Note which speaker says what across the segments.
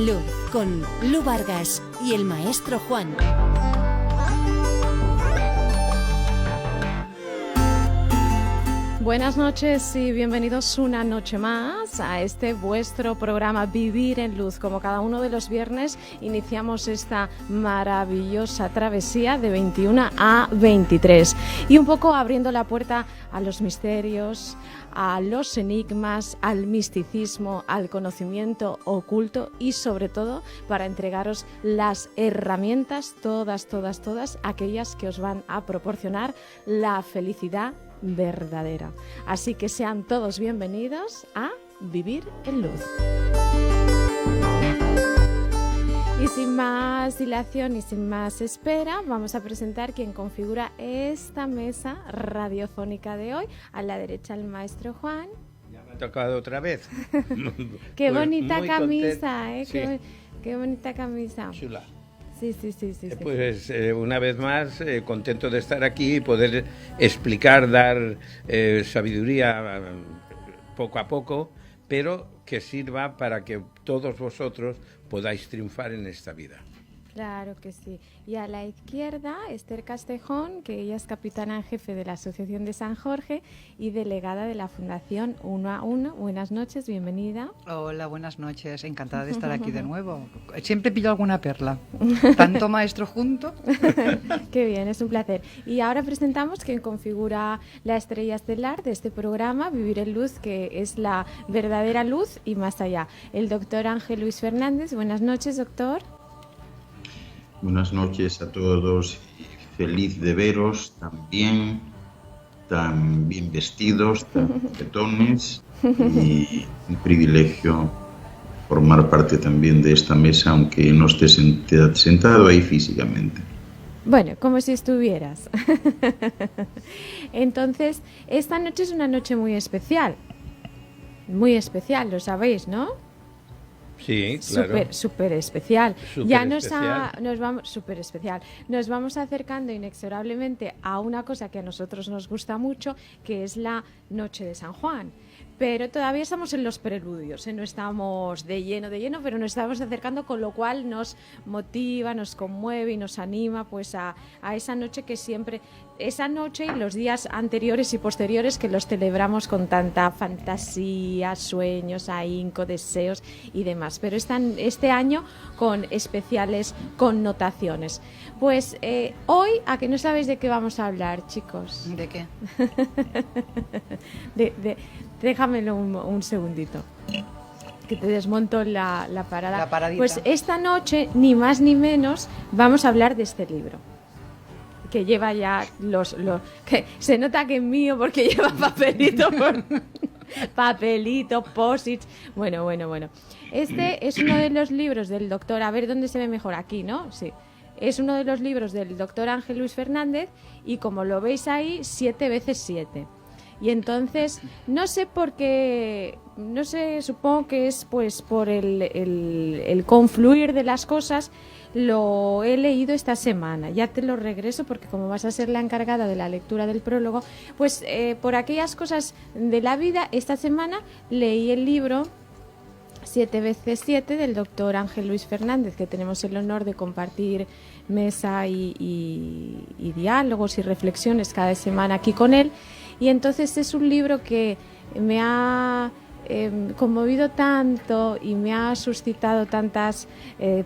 Speaker 1: Luz, con Lu Vargas y el maestro Juan.
Speaker 2: Buenas noches y bienvenidos una noche más a este vuestro programa Vivir en Luz. Como cada uno de los viernes iniciamos esta maravillosa travesía de 21 a 23 y un poco abriendo la puerta a los misterios, a los enigmas, al misticismo, al conocimiento oculto y sobre todo para entregaros las herramientas, todas aquellas que os van a proporcionar la felicidad verdadera. Así que sean todos bienvenidos a Vivir en Luz. Y sin más dilación y sin más espera, vamos a presentar quien configura esta mesa radiofónica de hoy. A la derecha el maestro Juan.
Speaker 3: Ya me ha tocado otra vez.
Speaker 2: Qué
Speaker 3: pues
Speaker 2: bonita camisa,
Speaker 3: sí.
Speaker 2: Qué bonita camisa.
Speaker 3: Chula.
Speaker 2: Sí.
Speaker 3: Pues una vez más, contento de estar aquí y poder explicar, dar sabiduría poco a poco, pero que sirva para que todos vosotros podáis triunfar en esta vida.
Speaker 2: Claro que sí. Y a la izquierda, Esther Castejón, que ella es capitana en jefe de la Asociación de San Jorge y delegada de la Fundación 1 a 1. Buenas noches, bienvenida.
Speaker 4: Hola, buenas noches. Encantada de estar aquí de nuevo. Siempre pillo alguna perla. Tanto maestro junto.
Speaker 2: Qué bien, es un placer. Y ahora presentamos quien configura la estrella estelar de este programa, Vivir en Luz, que es la verdadera luz y más allá. El doctor Ángel Luis Fernández. Buenas noches, doctor.
Speaker 5: Buenas noches a todos y feliz de veros también, tan bien vestidos, tan petones, y un privilegio formar parte también de esta mesa, aunque no esté sentado ahí físicamente.
Speaker 2: Bueno, como si estuvieras. Entonces, esta noche es una noche muy especial, lo sabéis, ¿no?
Speaker 3: Sí, claro.
Speaker 2: Súper especial.
Speaker 3: Súper
Speaker 2: especial. Nos vamos acercando inexorablemente a una cosa que a nosotros nos gusta mucho, que es la Noche de San Juan. Pero todavía estamos en los preludios, no estamos de lleno, pero nos estamos acercando, con lo cual nos motiva, nos conmueve y nos anima pues a esa noche que siempre, esa noche y los días anteriores y posteriores que los celebramos con tanta fantasía, sueños, ahínco, deseos y demás. Pero este año con especiales connotaciones. Pues hoy, ¿a que no sabéis de qué vamos a hablar, chicos?
Speaker 4: ¿De qué?
Speaker 2: Déjamelo un segundito, que te desmonto la parada.
Speaker 4: La paradita.
Speaker 2: Pues esta noche, ni más ni menos, vamos a hablar de este libro, que lleva ya que se nota que es mío porque lleva papelito, posits. Bueno. Este es uno de los libros del doctor, a ver dónde se ve mejor, aquí, ¿no? Sí. Es uno de los libros del doctor Ángel Luis Fernández y como lo veis ahí, 7x7. Y entonces, no sé por qué, supongo que es pues por el confluir de las cosas, lo he leído esta semana. Ya te lo regreso porque como vas a ser la encargada de la lectura del prólogo, pues por aquellas cosas de la vida, esta semana leí el libro 7x7 del doctor Ángel Luis Fernández, que tenemos el honor de compartir mesa y diálogos y reflexiones cada semana aquí con él. Y entonces es un libro que me ha conmovido tanto y me ha suscitado tantas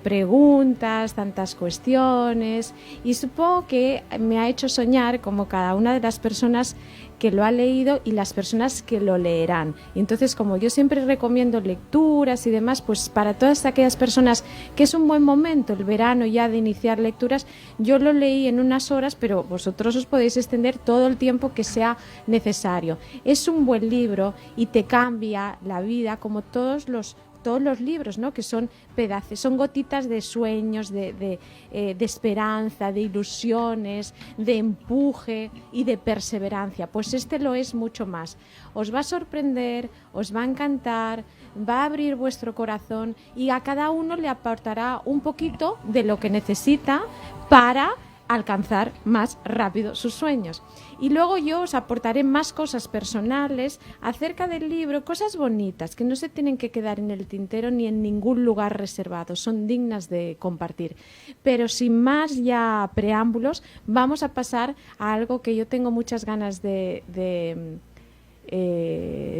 Speaker 2: preguntas, tantas cuestiones, y supongo que me ha hecho soñar como cada una de las personas que lo ha leído y las personas que lo leerán. Y entonces, como yo siempre recomiendo lecturas y demás, pues para todas aquellas personas que es un buen momento, el verano ya, de iniciar lecturas, yo lo leí en unas horas, pero vosotros os podéis extender todo el tiempo que sea necesario. Es un buen libro y te cambia la vida, como todos los libros, ¿no? Que son pedazos, son gotitas de sueños, de esperanza, de ilusiones, de empuje y de perseverancia. Pues este lo es mucho más. Os va a sorprender, os va a encantar, va a abrir vuestro corazón y a cada uno le aportará un poquito de lo que necesita para alcanzar más rápido sus sueños. Y luego yo os aportaré más cosas personales acerca del libro, cosas bonitas que no se tienen que quedar en el tintero ni en ningún lugar reservado, son dignas de compartir. Pero sin más ya preámbulos, vamos a pasar a algo que yo tengo muchas ganas de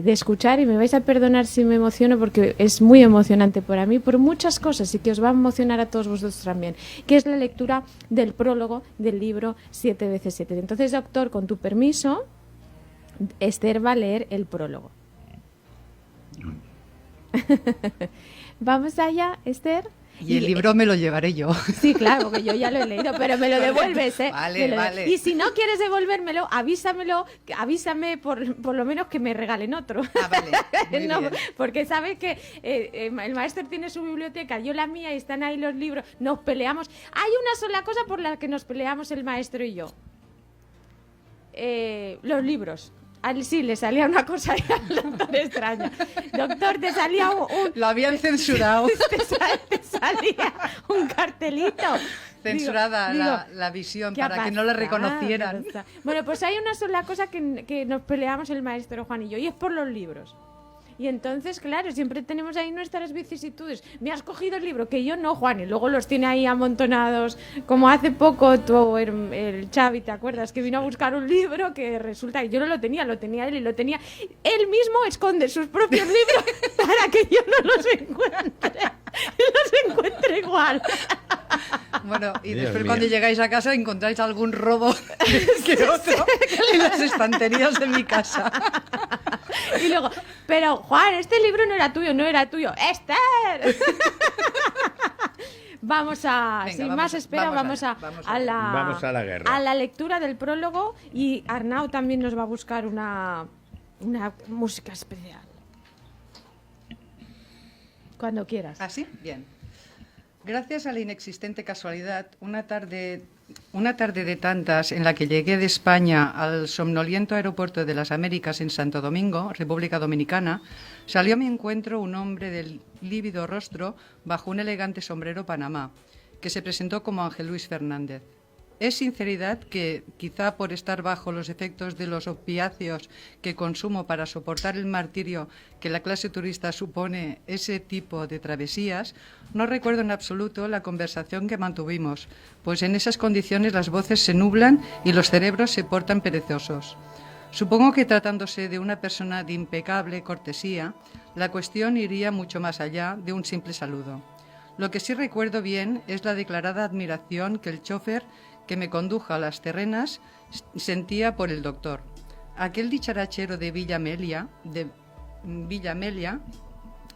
Speaker 2: escuchar, y me vais a perdonar si me emociono porque es muy emocionante para mí por muchas cosas y que os va a emocionar a todos vosotros también, que es la lectura del prólogo del libro 7x7. Entonces, doctor, con tu permiso, Esther va a leer el prólogo. Vamos allá, Esther.
Speaker 4: Y el libro me lo llevaré yo.
Speaker 2: Sí, claro, porque yo ya lo he leído, pero me lo devuelves, ¿eh?
Speaker 4: Vale.
Speaker 2: Y si no quieres devolvérmelo, avísame por lo menos que me regalen otro.
Speaker 4: Ah, vale, muy
Speaker 2: no,
Speaker 4: bien.
Speaker 2: porque sabe que el maestro tiene su biblioteca, yo la mía, y están ahí los libros, nos peleamos. Hay una sola cosa por la que nos peleamos el maestro y yo. Los libros. Sí, le salía una cosa al doctor extraña. Doctor, te salía
Speaker 4: Lo habían censurado.
Speaker 2: te salía un cartelito.
Speaker 4: Censurada
Speaker 2: Digo,
Speaker 4: la visión
Speaker 2: ¿qué
Speaker 4: para
Speaker 2: ha
Speaker 4: que no la
Speaker 2: pasado?
Speaker 4: reconocieran.
Speaker 2: Bueno, pues hay una sola cosa que nos peleamos el maestro Juan y yo, y es por los libros. Y entonces, claro, siempre tenemos ahí nuestras vicisitudes. Me has cogido el libro, que yo no, Juan, y luego los tiene ahí amontonados. Como hace poco el Xavi, ¿te acuerdas? Que vino a buscar un libro que resulta que yo no lo tenía él, y lo tenía. Él mismo esconde sus propios libros para que yo no los encuentre. Los encuentre igual.
Speaker 4: Bueno, y
Speaker 3: Dios
Speaker 4: después
Speaker 3: mío.
Speaker 4: cuando llegáis a casa encontráis algún robo que otro en las estanterías de mi casa.
Speaker 2: Y luego, pero Juan, este libro no era tuyo. ¡Esther! Vamos a,
Speaker 4: Venga,
Speaker 2: sin
Speaker 4: vamos
Speaker 2: más espera,
Speaker 4: vamos
Speaker 2: vamos
Speaker 4: allá.
Speaker 3: Vamos a la guerra.
Speaker 2: a la lectura del prólogo, y Arnau también nos va a buscar una música especial. Cuando quieras.
Speaker 4: ¿Así? Bien. Gracias a la inexistente casualidad, una tarde de tantas en la que llegué de España al somnoliento aeropuerto de las Américas en Santo Domingo, República Dominicana, salió a mi encuentro un hombre de lívido rostro bajo un elegante sombrero Panamá, que se presentó como Ángel Luis Fernández. Es sinceridad que, quizá por estar bajo los efectos de los opiáceos que consumo para soportar el martirio que la clase turista supone ese tipo de travesías, no recuerdo en absoluto la conversación que mantuvimos, pues en esas condiciones las voces se nublan y los cerebros se portan perezosos. Supongo que tratándose de una persona de impecable cortesía, la cuestión iría mucho más allá de un simple saludo. Lo que sí recuerdo bien es la declarada admiración que el chofer que me condujo a las terrenas sentía por el doctor. Aquel dicharachero de Villa Amelia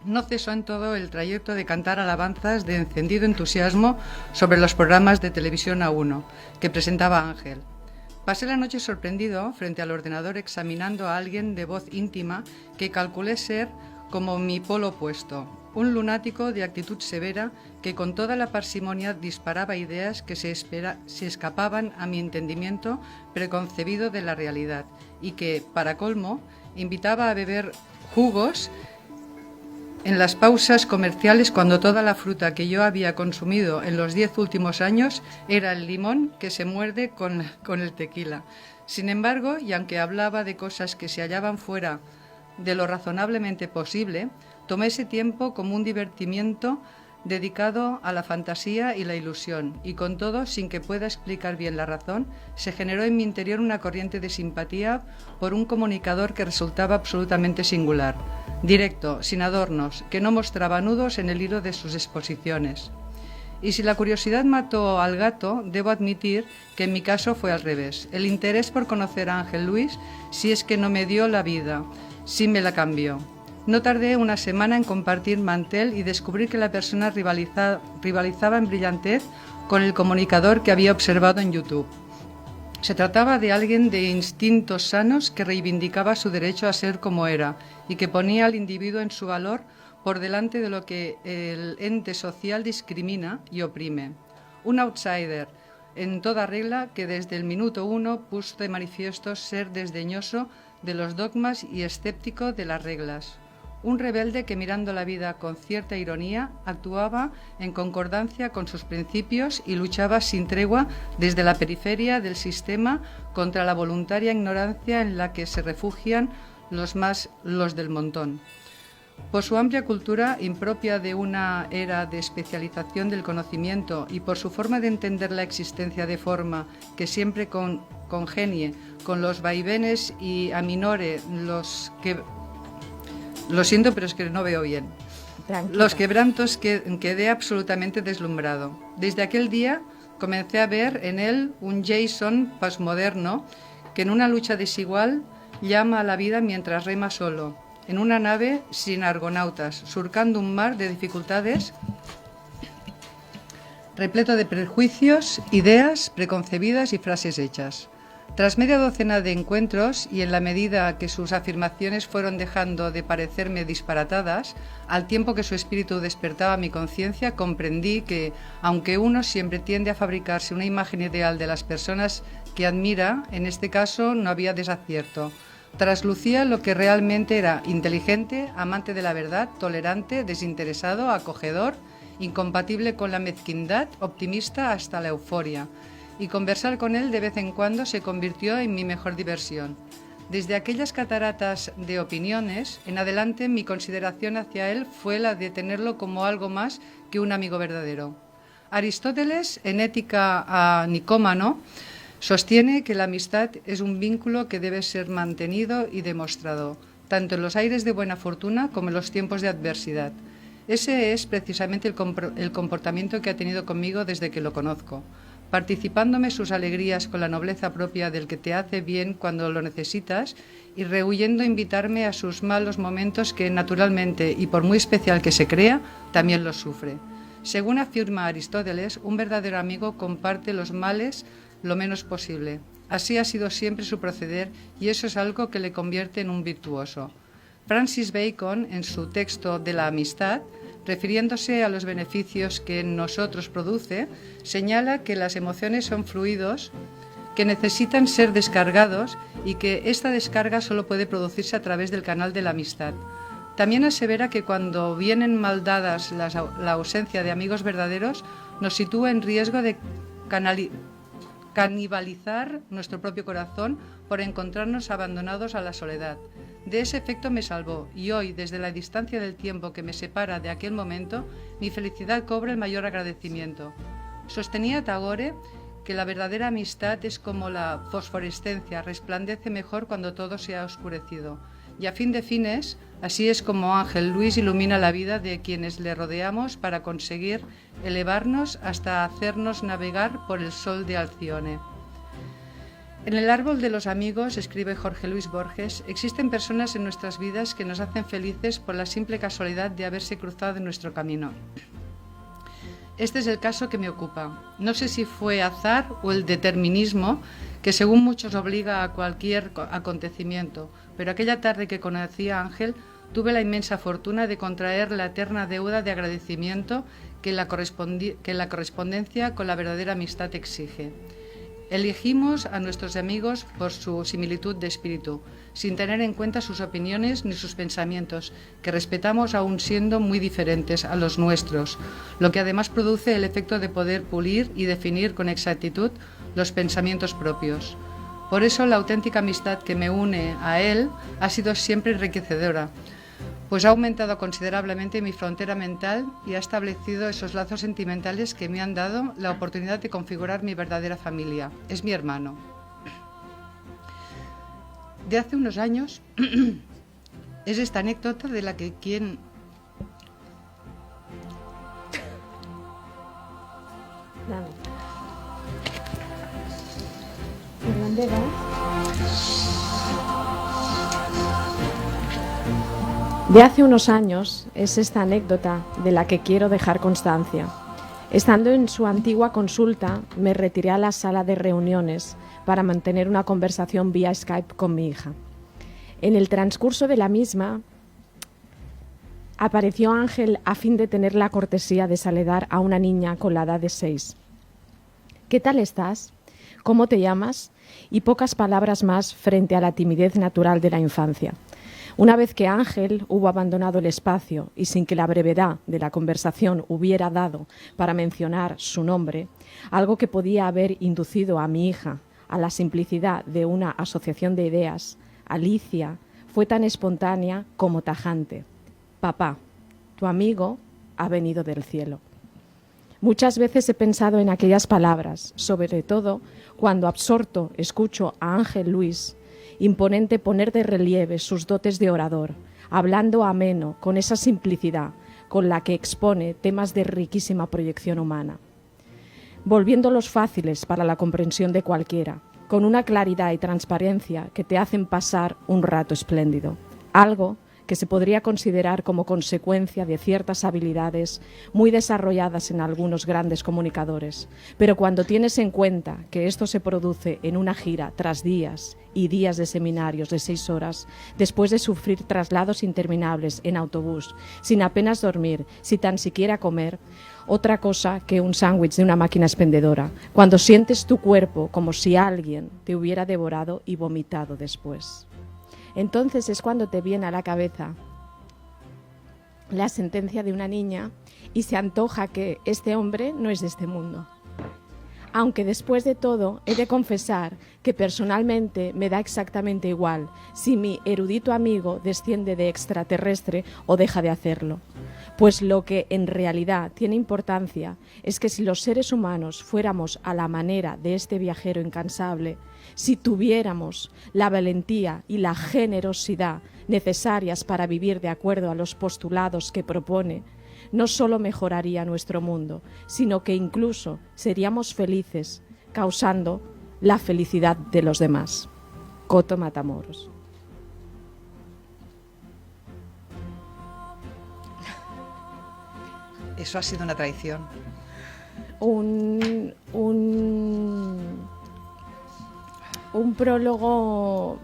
Speaker 4: no cesó en todo el trayecto de cantar alabanzas de encendido entusiasmo sobre los programas de televisión A1 que presentaba Ángel. Pasé la noche sorprendido frente al ordenador examinando a alguien de voz íntima que calculé ser como mi polo opuesto, un lunático de actitud severa que con toda la parsimonia disparaba ideas que se escapaban a mi entendimiento preconcebido de la realidad y que, para colmo, invitaba a beber jugos en las pausas comerciales cuando toda la fruta que yo había consumido en los 10 últimos años era el limón que se muerde con el tequila. Sin embargo, y aunque hablaba de cosas que se hallaban fuera de lo razonablemente posible, tomé ese tiempo como un divertimiento dedicado a la fantasía y la ilusión, y con todo, sin que pueda explicar bien la razón, se generó en mi interior una corriente de simpatía por un comunicador que resultaba absolutamente singular, directo, sin adornos, que no mostraba nudos en el hilo de sus exposiciones. Y si la curiosidad mató al gato, debo admitir que en mi caso fue al revés. El interés por conocer a Ángel Luis, si es que no me dio la vida, sí me la cambió. No tardé una semana en compartir mantel y descubrir que la persona rivalizaba en brillantez con el comunicador que había observado en YouTube. Se trataba de alguien de instintos sanos que reivindicaba su derecho a ser como era y que ponía al individuo en su valor por delante de lo que el ente social discrimina y oprime. Un outsider, en toda regla, que desde el minuto 1 puso de manifiesto ser desdeñoso de los dogmas y escéptico de las reglas. un rebelde que mirando la vida con cierta ironía actuaba en concordancia con sus principios y luchaba sin tregua desde la periferia del sistema contra la voluntaria ignorancia en la que se refugian los del montón. Por su amplia cultura, impropia de una era de especialización del conocimiento, y por su forma de entender la existencia de forma que siempre congenie con los vaivenes y aminore los que... Lo siento, pero es que no veo bien.
Speaker 2: Tranquila.
Speaker 4: Los quebrantos quedé absolutamente deslumbrado. Desde aquel día comencé a ver en él un Jason postmoderno que en una lucha desigual llama a la vida mientras rema solo, en una nave sin argonautas, surcando un mar de dificultades repleto de prejuicios, ideas preconcebidas y frases hechas. Tras media docena de encuentros, y en la medida que sus afirmaciones fueron dejando de parecerme disparatadas, al tiempo que su espíritu despertaba mi conciencia, comprendí que, aunque uno siempre tiende a fabricarse una imagen ideal de las personas que admira, en este caso no había desacierto. Traslucía lo que realmente era: inteligente, amante de la verdad, tolerante, desinteresado, acogedor, incompatible con la mezquindad, optimista hasta la euforia. Y conversar con él de vez en cuando se convirtió en mi mejor diversión. Desde aquellas cataratas de opiniones en adelante, mi consideración hacia él fue la de tenerlo como algo más que un amigo verdadero. Aristóteles, en Ética a Nicómano, sostiene que la amistad es un vínculo que debe ser mantenido y demostrado, tanto en los aires de buena fortuna como en los tiempos de adversidad. Ese es precisamente el comportamiento que ha tenido conmigo desde que lo conozco, participándome sus alegrías con la nobleza propia del que te hace bien cuando lo necesitas y rehuyendo invitarme a sus malos momentos que, naturalmente, y por muy especial que se crea, también los sufre. Según afirma Aristóteles, un verdadero amigo comparte los males lo menos posible. Así ha sido siempre su proceder, y eso es algo que le convierte en un virtuoso. Francis Bacon, en su texto de la amistad, refiriéndose a los beneficios que en nosotros produce, señala que las emociones son fluidos que necesitan ser descargados y que esta descarga solo puede producirse a través del canal de la amistad. También asevera que cuando vienen mal dadas la ausencia de amigos verdaderos, nos sitúa en riesgo de canibalizar nuestro propio corazón por encontrarnos abandonados a la soledad. De ese efecto me salvó, y hoy, desde la distancia del tiempo que me separa de aquel momento, mi felicidad cobra el mayor agradecimiento. Sostenía Tagore que la verdadera amistad es como la fosforescencia, resplandece mejor cuando todo se ha oscurecido. Y a fin de fines, así es como Ángel Luis ilumina la vida de quienes le rodeamos para conseguir elevarnos hasta hacernos navegar por el sol de Alcione. En el árbol de los amigos, escribe Jorge Luis Borges, existen personas en nuestras vidas que nos hacen felices por la simple casualidad de haberse cruzado en nuestro camino. Este es el caso que me ocupa. No sé si fue azar o el determinismo que según muchos obliga a cualquier acontecimiento, pero aquella tarde que conocí a Ángel tuve la inmensa fortuna de contraer la eterna deuda de agradecimiento que la correspondencia con la verdadera amistad exige. Elegimos a nuestros amigos por su similitud de espíritu, sin tener en cuenta sus opiniones ni sus pensamientos, que respetamos aún siendo muy diferentes a los nuestros, lo que además produce el efecto de poder pulir y definir con exactitud los pensamientos propios. Por eso la auténtica amistad que me une a él ha sido siempre enriquecedora, pues ha aumentado considerablemente mi frontera mental y ha establecido esos lazos sentimentales que me han dado la oportunidad de configurar mi verdadera familia. Es mi hermano. De hace unos años es esta anécdota de la que quien...
Speaker 2: De hace unos años es esta anécdota de la que quiero dejar constancia. Estando en su antigua consulta, me retiré a la sala de reuniones para mantener una conversación vía Skype con mi hija. En el transcurso de la misma, apareció Ángel a fin de tener la cortesía de saludar a una niña con la edad de 6. ¿Qué tal estás? ¿Cómo te llamas? Y pocas palabras más frente a la timidez natural de la infancia. Una vez que Ángel hubo abandonado el espacio y sin que la brevedad de la conversación hubiera dado para mencionar su nombre, algo que podía haber inducido a mi hija a la simplicidad de una asociación de ideas, Alicia fue tan espontánea como tajante. Papá, tu amigo ha venido del cielo. Muchas veces he pensado en aquellas palabras, sobre todo cuando absorto escucho a Ángel Luis, imponente, poner de relieve sus dotes de orador, hablando ameno, con esa simplicidad con la que expone temas de riquísima proyección humana, volviéndolos fáciles para la comprensión de cualquiera, con una claridad y transparencia que te hacen pasar un rato espléndido, algo que se podría considerar como consecuencia de ciertas habilidades muy desarrolladas en algunos grandes comunicadores. Pero cuando tienes en cuenta que esto se produce en una gira tras días y días de seminarios de 6 horas, después de sufrir traslados interminables en autobús, sin apenas dormir, sin tan siquiera comer, otra cosa que un sándwich de una máquina expendedora, cuando sientes tu cuerpo como si alguien te hubiera devorado y vomitado después. Entonces es cuando te viene a la cabeza la sentencia de una niña y se antoja que este hombre no es de este mundo. Aunque después de todo he de confesar que personalmente me da exactamente igual si mi erudito amigo desciende de extraterrestre o deja de hacerlo. Pues lo que en realidad tiene importancia es que si los seres humanos fuéramos a la manera de este viajero incansable, si tuviéramos la valentía y la generosidad necesarias para vivir de acuerdo a los postulados que propone, no solo mejoraría nuestro mundo, sino que incluso seríamos felices, causando la felicidad de los demás. Coto Matamoros.
Speaker 4: Eso ha sido una traición.
Speaker 2: Un prólogo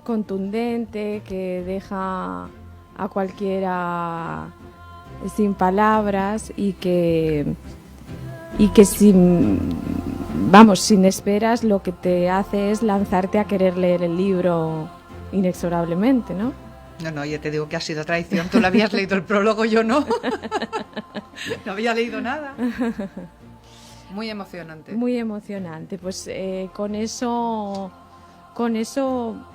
Speaker 2: contundente que deja a cualquiera sin palabras y que sin esperas lo que te hace es lanzarte a querer leer el libro inexorablemente, ¿no?
Speaker 4: No, ya te digo que ha sido traición. Tú lo habías leído el prólogo, yo no. No había leído nada. Muy emocionante.
Speaker 2: Muy emocionante. Pues con eso,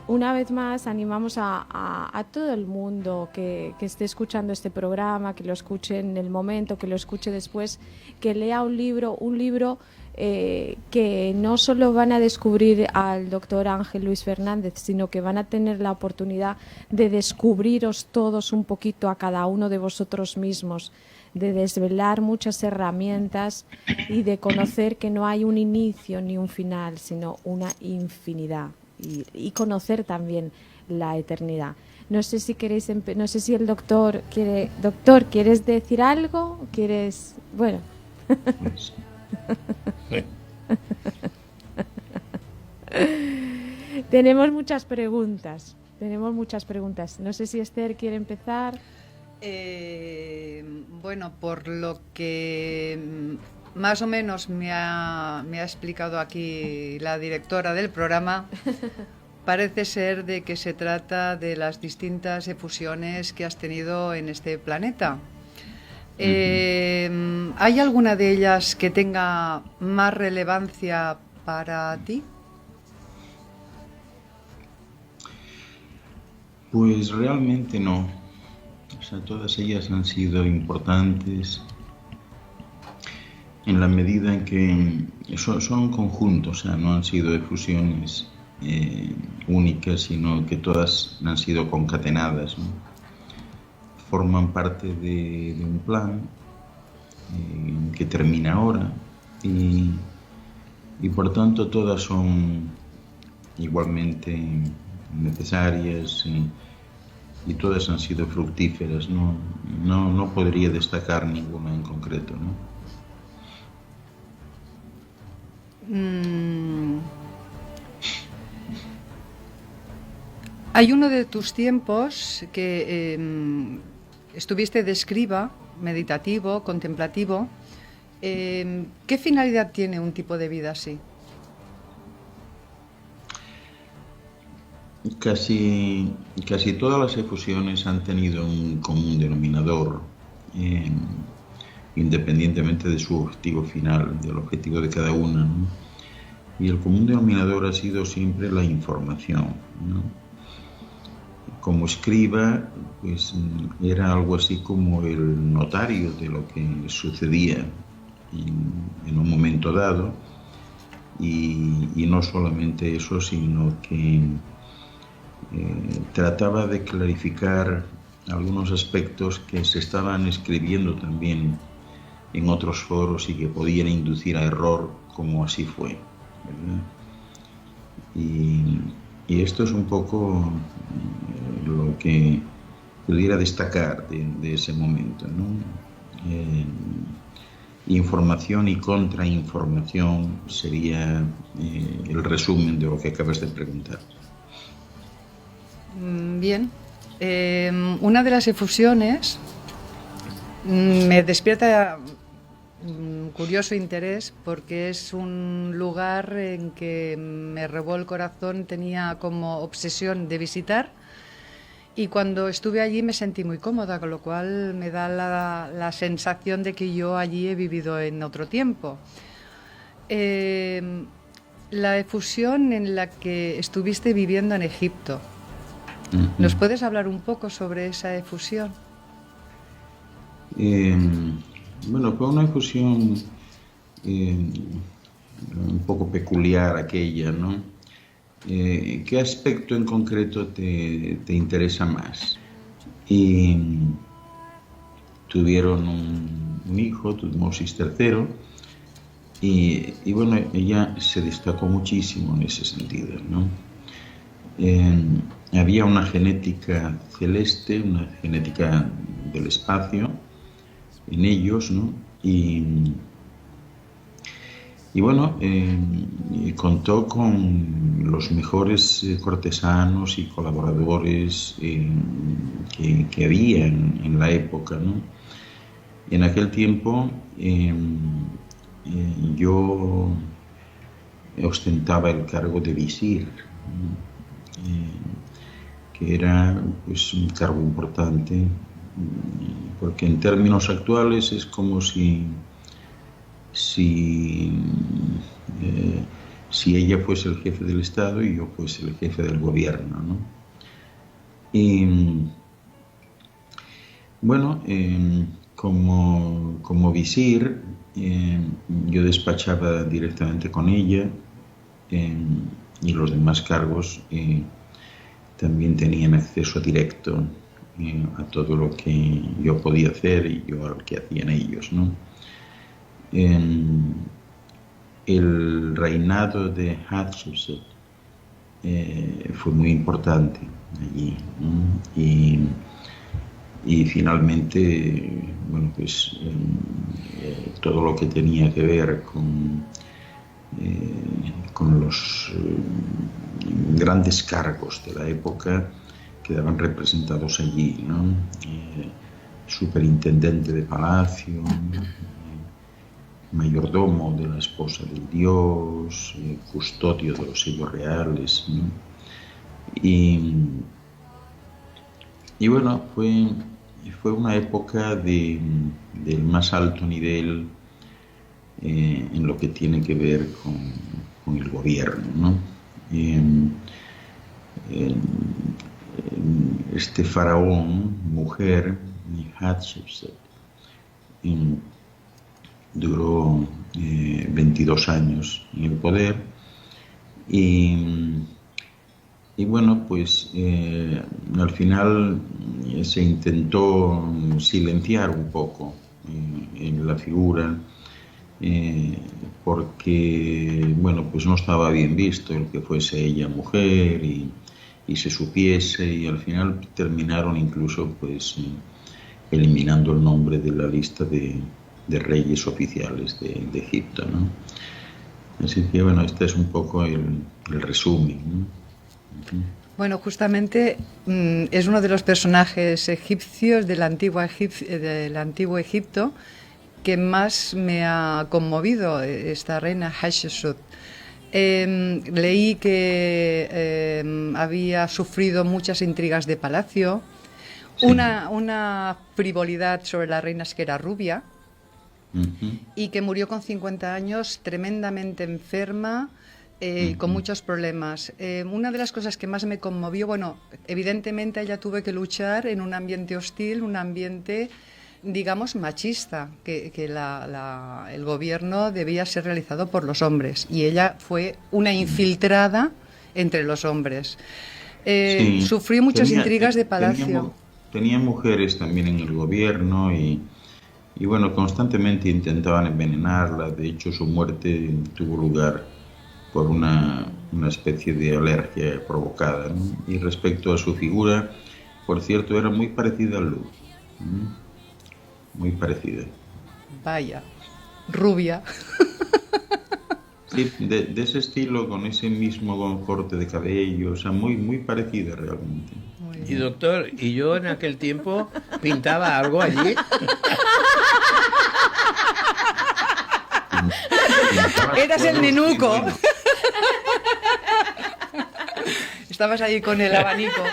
Speaker 2: una vez más, animamos a todo el mundo que esté escuchando este programa, que lo escuche en el momento, que lo escuche después, que lea un libro que no solo van a descubrir al doctor Ángel Luis Fernández, sino que van a tener la oportunidad de descubriros todos un poquito a cada uno de vosotros mismos, de desvelar muchas herramientas y de conocer que no hay un inicio ni un final, sino una infinidad, y conocer también la eternidad. No sé si queréis, no sé si el doctor quiere. Doctor, ¿quieres decir algo? ¿Quieres? Bueno. Tenemos muchas preguntas. No sé si Esther quiere empezar.
Speaker 4: Bueno, por lo que más o menos me ha explicado aquí la directora del programa, parece ser de que se trata de las distintas efusiones que has tenido en este planeta. ¿Hay alguna de ellas que tenga más relevancia para ti?
Speaker 5: Pues realmente no. O sea, todas ellas han sido importantes en la medida en que son un conjunto, o sea, no han sido efusiones únicas, sino que todas han sido concatenadas, ¿no? Forman parte de un plan que termina ahora y por tanto todas son igualmente necesarias y todas han sido fructíferas. No podría destacar ninguna en concreto, ¿no?
Speaker 4: Hay uno de tus tiempos que estuviste de escriba, meditativo, contemplativo. ¿Qué finalidad tiene un tipo de vida así?
Speaker 5: casi todas las efusiones han tenido un común denominador, eh, independientemente de su objetivo final, del objetivo de cada una, ¿no? Y el común denominador ha sido siempre la información, ¿no? Como escriba, pues era algo así como el notario de lo que sucedía en un momento dado, y no solamente eso, sino que trataba de clarificar algunos aspectos que se estaban escribiendo también en otros foros y que podían inducir a error, como así fue, ¿verdad? Y esto es un poco lo que pudiera destacar de ese momento, ¿no? Información y contrainformación sería el resumen de lo que acabas de preguntar.
Speaker 4: Bien. Una de las efusiones me despierta curioso interés porque es un lugar en que me robó el corazón, tenía como obsesión de visitar, y cuando estuve allí me sentí muy cómoda, con lo cual me da la sensación de que yo allí he vivido en otro tiempo. La efusión en la que estuviste viviendo en Egipto, ¿nos puedes hablar un poco sobre esa efusión?
Speaker 5: Bueno, fue una efusión un poco peculiar aquella, ¿no? ¿Qué aspecto en concreto te interesa más? Y tuvieron un hijo, Tutmosis III, y bueno, ella se destacó muchísimo en ese sentido, ¿no? Había una genética celeste, una genética del espacio en ellos, ¿no? Y bueno, contó con los mejores cortesanos y colaboradores que había en la época, ¿no? En aquel tiempo yo ostentaba el cargo de visir, que era pues un cargo importante, porque en términos actuales es como si ella fuese el jefe del Estado y yo fuese el jefe del gobierno, ¿no? Y bueno, como visir, yo despachaba directamente con ella, y los demás cargos también tenían acceso directo a todo lo que yo podía hacer y yo a lo que hacían ellos, ¿no? El reinado de Hatshepsut fue muy importante allí, ¿no? Y finalmente, bueno, pues todo lo que tenía que ver con los grandes cargos de la época quedaban representados allí, ¿no? Superintendente de palacio, mayordomo de la esposa del dios, custodio de los sellos reales, ¿no? Y bueno, fue una época del más alto nivel en lo que tiene que ver con el gobierno, ¿no? Este faraón, mujer, Hatshepsut, duró 22 años en el poder y bueno, pues al final se intentó silenciar un poco en la figura, porque bueno, pues no estaba bien visto el que fuese ella mujer y se supiese, y al final terminaron incluso pues eliminando el nombre de la lista de reyes oficiales de Egipto, ¿no? Así que bueno, este es un poco el resumen, ¿no?
Speaker 4: Bueno, justamente es uno de los personajes egipcios del antiguo Egipto que más me ha conmovido, esta reina Hatshepsut. Leí que había sufrido muchas intrigas de palacio,
Speaker 5: Sí.
Speaker 4: una frivolidad sobre las reinas que era rubia,
Speaker 5: Ujú.
Speaker 4: y que murió con 50 años tremendamente enferma, con muchos problemas. Una de las cosas que más me conmovió, bueno, evidentemente ella tuvo que luchar en un ambiente hostil, un ambiente, digamos, machista, que el gobierno debía ser realizado por los hombres, y ella fue una infiltrada entre los hombres.
Speaker 5: Sí,
Speaker 4: Sufrió muchas intrigas de
Speaker 5: tenía,
Speaker 4: palacio.
Speaker 5: tenía mujeres también en el gobierno y bueno, constantemente intentaban envenenarla. De hecho, su muerte tuvo lugar por una especie de alergia provocada, ¿no? Y respecto a su figura, por cierto, era muy parecida a Lu. Muy parecida.
Speaker 4: Vaya, rubia.
Speaker 5: Sí, de ese estilo, con ese mismo corte de cabello, o sea, muy parecida realmente.
Speaker 4: Muy
Speaker 3: Y
Speaker 4: bien.
Speaker 3: doctor, y yo en aquel tiempo pintaba algo allí.
Speaker 5: Pintabas
Speaker 4: Eras el
Speaker 5: cuadros muy
Speaker 4: nenuco.
Speaker 5: buenos.
Speaker 4: Estabas ahí con el abanico.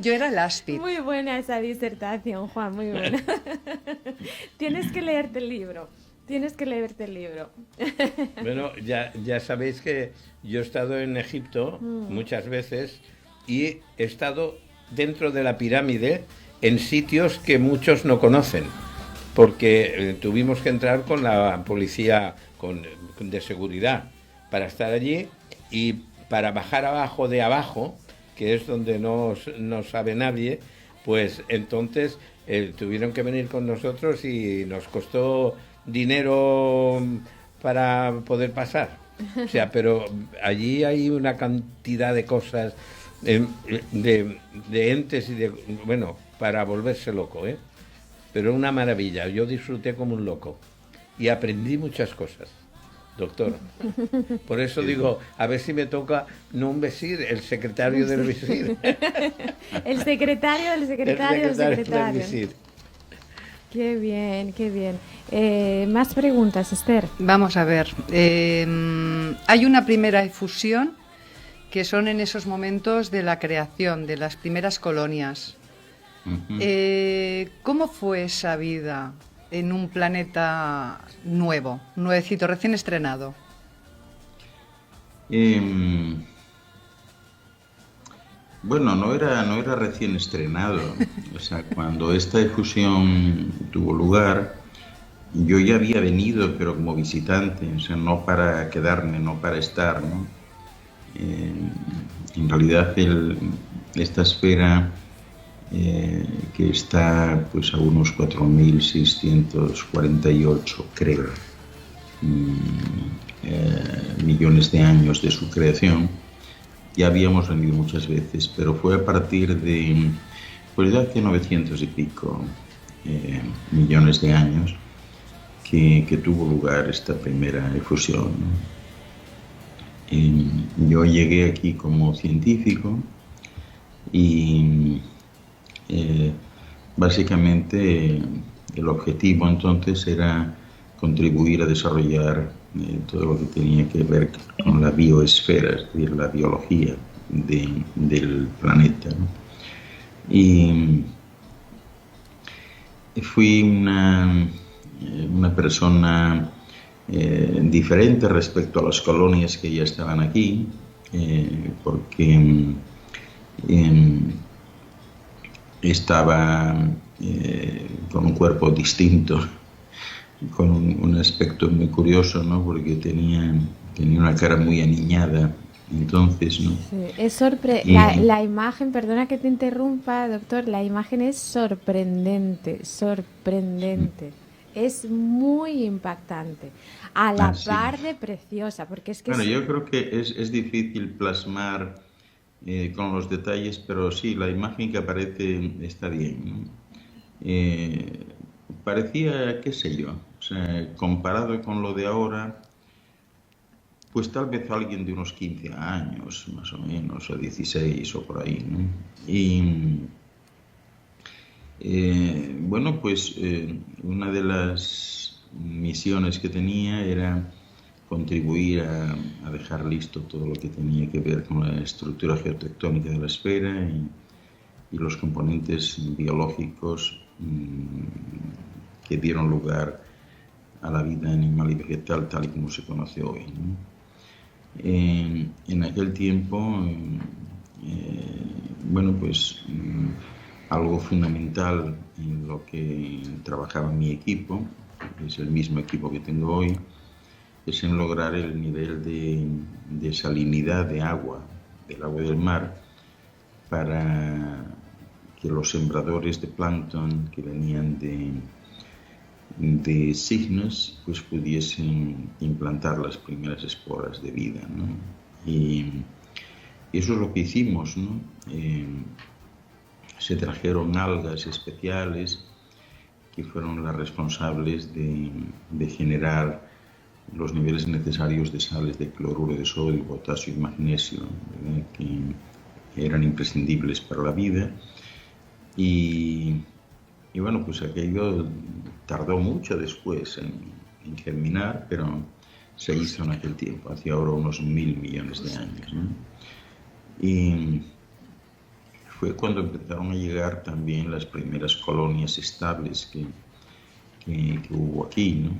Speaker 4: Yo era el áspid.
Speaker 2: Muy buena esa disertación, Juan, muy buena. Tienes que leerte el libro. Tienes que leerte el libro.
Speaker 3: Bueno, ya sabéis que yo he estado en Egipto muchas veces y he estado dentro de la pirámide en sitios que muchos no conocen, porque tuvimos que entrar con la policía de seguridad para estar allí y para bajar abajo de abajo, que es donde no sabe nadie, pues entonces tuvieron que venir con nosotros y nos costó dinero para poder pasar. O sea, pero allí hay una cantidad de cosas, de entes y de... Bueno, para volverse loco, ¿eh? Pero una maravilla. Yo disfruté como un loco y aprendí muchas cosas, doctor. Por eso digo, a ver si me toca, no un visir, el secretario del visir.
Speaker 2: El secretario del secretario del
Speaker 3: del
Speaker 2: secretario.
Speaker 3: visir.
Speaker 2: Qué bien, qué bien. Más preguntas, Esther.
Speaker 4: Vamos a ver. Hay una primera efusión que son en esos momentos de la creación de las primeras colonias.
Speaker 5: Ujú.
Speaker 4: ¿Cómo fue esa vida en un planeta nuevo, nuevecito, recién estrenado?
Speaker 5: Bueno, no era recién estrenado. O sea, cuando esta efusión tuvo lugar, yo ya había venido, pero como visitante, o sea, no para quedarme, no para estar, ¿no? En realidad, esta esfera que está pues a unos 4.648, creo, millones de años de su creación. Ya habíamos venido muchas veces, pero fue a partir de, pues de hace 900 y pico millones de años que tuvo lugar esta primera efusión, ¿no? Yo llegué aquí como científico y básicamente el objetivo entonces era contribuir a desarrollar todo lo que tenía que ver con la bioesfera, es decir, la biología del planeta, ¿no? Y fui una persona diferente respecto a las colonias que ya estaban aquí, porque estaba con un cuerpo distinto, con un aspecto muy curioso, ¿no? Porque tenía una cara muy aniñada, entonces, ¿no?
Speaker 2: Sí, es la imagen, perdona que te interrumpa, doctor, la imagen es sorprendente, sorprendente. Es muy impactante, a la par de preciosa, porque es que...
Speaker 5: Bueno, yo creo que es difícil plasmar con los detalles, pero sí, la imagen que aparece está bien, ¿no? Parecía, qué sé yo, o sea, comparado con lo de ahora, pues tal vez alguien de unos 15 años, más o menos, o 16 o por ahí, ¿no? Y bueno, pues una de las misiones que tenía era contribuir a dejar listo todo lo que tenía que ver con la estructura geotectónica de la esfera y los componentes biológicos que dieron lugar a la vida animal y vegetal tal y como se conoce hoy, ¿no? En aquel tiempo, bueno, pues algo fundamental en lo que trabajaba mi equipo, que es el mismo equipo que tengo hoy, es en lograr el nivel de salinidad del agua del mar, para que los sembradores de plancton que venían de Cygnus pues pudiesen implantar las primeras esporas de vida, ¿no? Y eso es lo que hicimos, ¿no? Se trajeron algas especiales que fueron las responsables de generar los niveles necesarios de sales de cloruro de sodio, potasio y magnesio, ¿verdad?, que eran imprescindibles para la vida. Y bueno, pues aquello tardó mucho después en germinar, pero se hizo en aquel tiempo, hace ahora unos 1.000 millones de años, ¿no? Y fue cuando empezaron a llegar también las primeras colonias estables que hubo aquí, ¿no?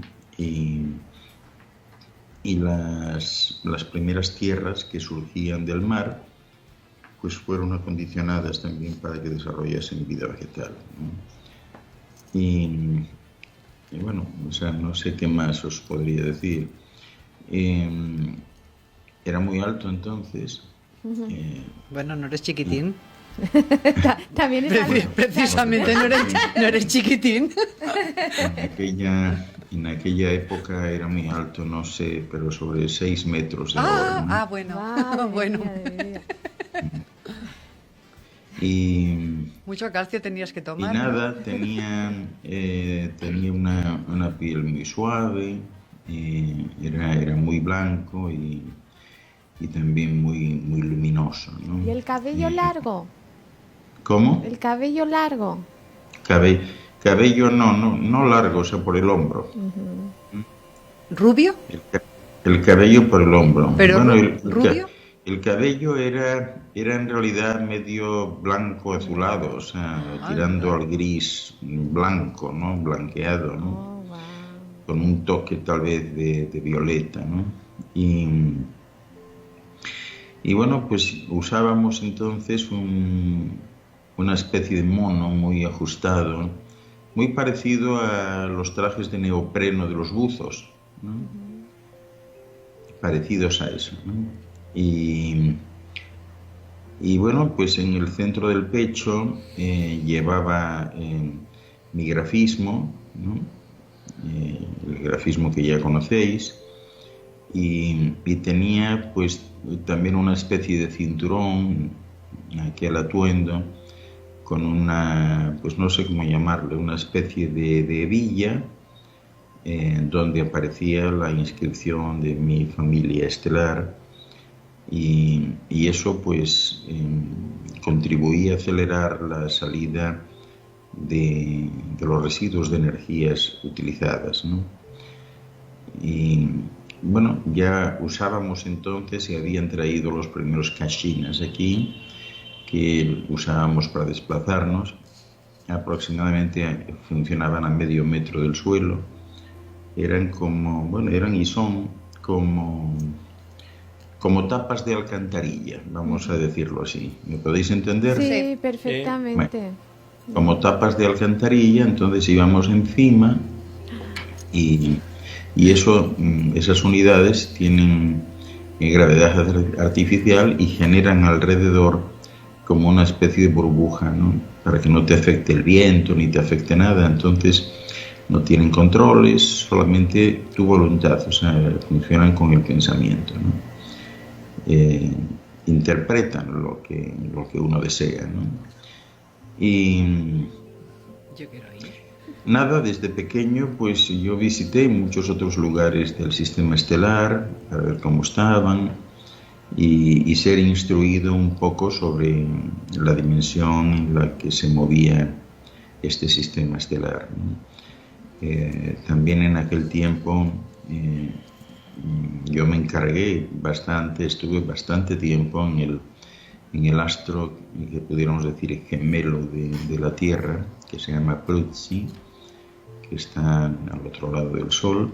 Speaker 5: Y las primeras tierras que surgían del mar pues fueron acondicionadas también para que desarrollasen vida vegetal, ¿no? Y bueno, o sea, no sé qué más os podría decir. Era muy alto entonces.
Speaker 4: Bueno, no eres chiquitín.
Speaker 2: También es alto.
Speaker 4: Precisamente no eres chiquitín.
Speaker 5: En aquella época era muy alto, no sé, pero sobre 6 metros de ahora, ¿no?
Speaker 4: Bueno.
Speaker 2: Madre
Speaker 4: Bueno.
Speaker 2: mía.
Speaker 5: Y
Speaker 4: Mucho calcio tenías que tomar.
Speaker 5: Y nada, tenía una piel muy suave, era muy blanco y también muy luminoso, ¿no?
Speaker 2: ¿Y el cabello largo?
Speaker 5: ¿Cómo?
Speaker 2: ¿El cabello largo?
Speaker 5: Cabello no largo, o sea, por el hombro.
Speaker 4: ¿Rubio?
Speaker 5: El cabello por el hombro.
Speaker 4: ¿Pero
Speaker 5: bueno,
Speaker 4: rubio?
Speaker 5: El cabello era en realidad medio blanco azulado, o sea, tirando al gris blanco, ¿no? Blanqueado, ¿no?
Speaker 2: Oh, wow.
Speaker 5: Con un toque tal vez de violeta, ¿no? Y bueno, pues usábamos entonces una especie de mono muy ajustado, muy parecido a los trajes de neopreno de los buzos, ¿no? Parecidos a eso, ¿no? Y bueno, pues en el centro del pecho llevaba mi grafismo, ¿no? El grafismo que ya conocéis, y tenía pues también una especie de cinturón, aquel atuendo, con una, pues no sé cómo llamarle, una especie de hebilla, donde aparecía la inscripción de mi familia estelar, y eso pues contribuía a acelerar la salida de los residuos de energías utilizadas, ¿no? Y bueno, ya usábamos entonces y habían traído los primeros cachinas aquí, que usábamos para desplazarnos. Aproximadamente funcionaban a medio metro del suelo. Eran y son como tapas de alcantarilla, vamos a decirlo así. ¿Me podéis entender?
Speaker 2: Sí, perfectamente.
Speaker 5: Bueno, como tapas de alcantarilla, entonces íbamos encima y esas unidades tienen gravedad artificial y generan alrededor como una especie de burbuja, ¿no? Para que no te afecte el viento ni te afecte nada. Entonces no tienen controles, solamente tu voluntad, o sea, funcionan con el pensamiento, ¿no? Interpretan lo que uno desea, ¿no? Y
Speaker 4: Yo quiero ir.
Speaker 5: nada, desde pequeño pues yo visité muchos otros lugares del sistema estelar para ver cómo estaban y ser instruido un poco sobre la dimensión en la que se movía este sistema estelar, ¿no? También en aquel tiempo yo me encargué bastante, estuve bastante tiempo en el astro que pudiéramos decir gemelo de la Tierra, que se llama Prudzi, que está al otro lado del Sol,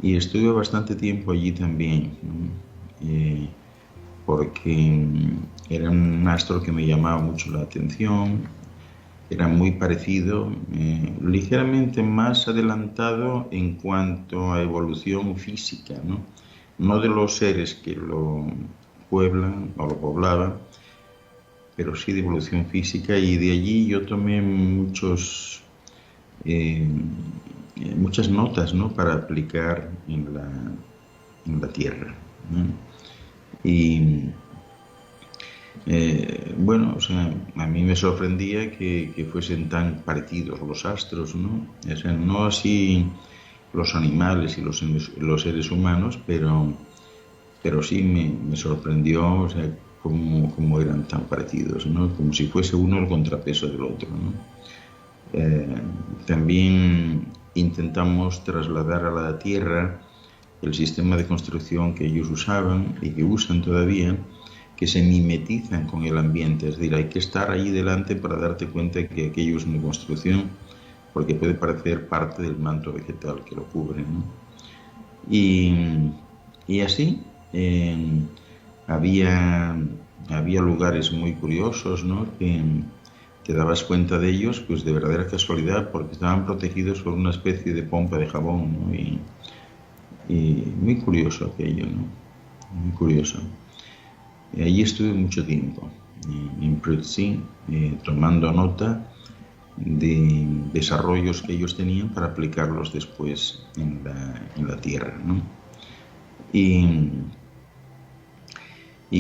Speaker 5: y estuve bastante tiempo allí también, ¿no? Porque era un astro que me llamaba mucho la atención, era muy parecido, ligeramente más adelantado en cuanto a evolución física, ¿no? No de los seres que lo pueblan o lo poblaban, pero sí de evolución física, y de allí yo tomé muchas notas, ¿no? Para aplicar en la Tierra, ¿no? Y bueno, o sea, a mí me sorprendía que fuesen tan parecidos los astros, ¿no? O sea, no así los animales y los seres humanos, pero sí me sorprendió, o sea, cómo eran tan parecidos, ¿no? Como si fuese uno el contrapeso del otro, ¿no? También intentamos trasladar a la Tierra el sistema de construcción que ellos usaban y que usan todavía, que se mimetizan con el ambiente, es decir, hay que estar allí delante para darte cuenta que aquello es una construcción, porque puede parecer parte del manto vegetal que lo cubre, ¿no? Y así había lugares muy curiosos, ¿no? Que te dabas cuenta de ellos, pues de verdadera casualidad, porque estaban protegidos por una especie de pompa de jabón, ¿no? Y muy curioso aquello, ¿no? Muy curioso. Allí estuve mucho tiempo, en Prudzi, tomando nota de desarrollos que ellos tenían para aplicarlos después en la Tierra, ¿no? ¿Y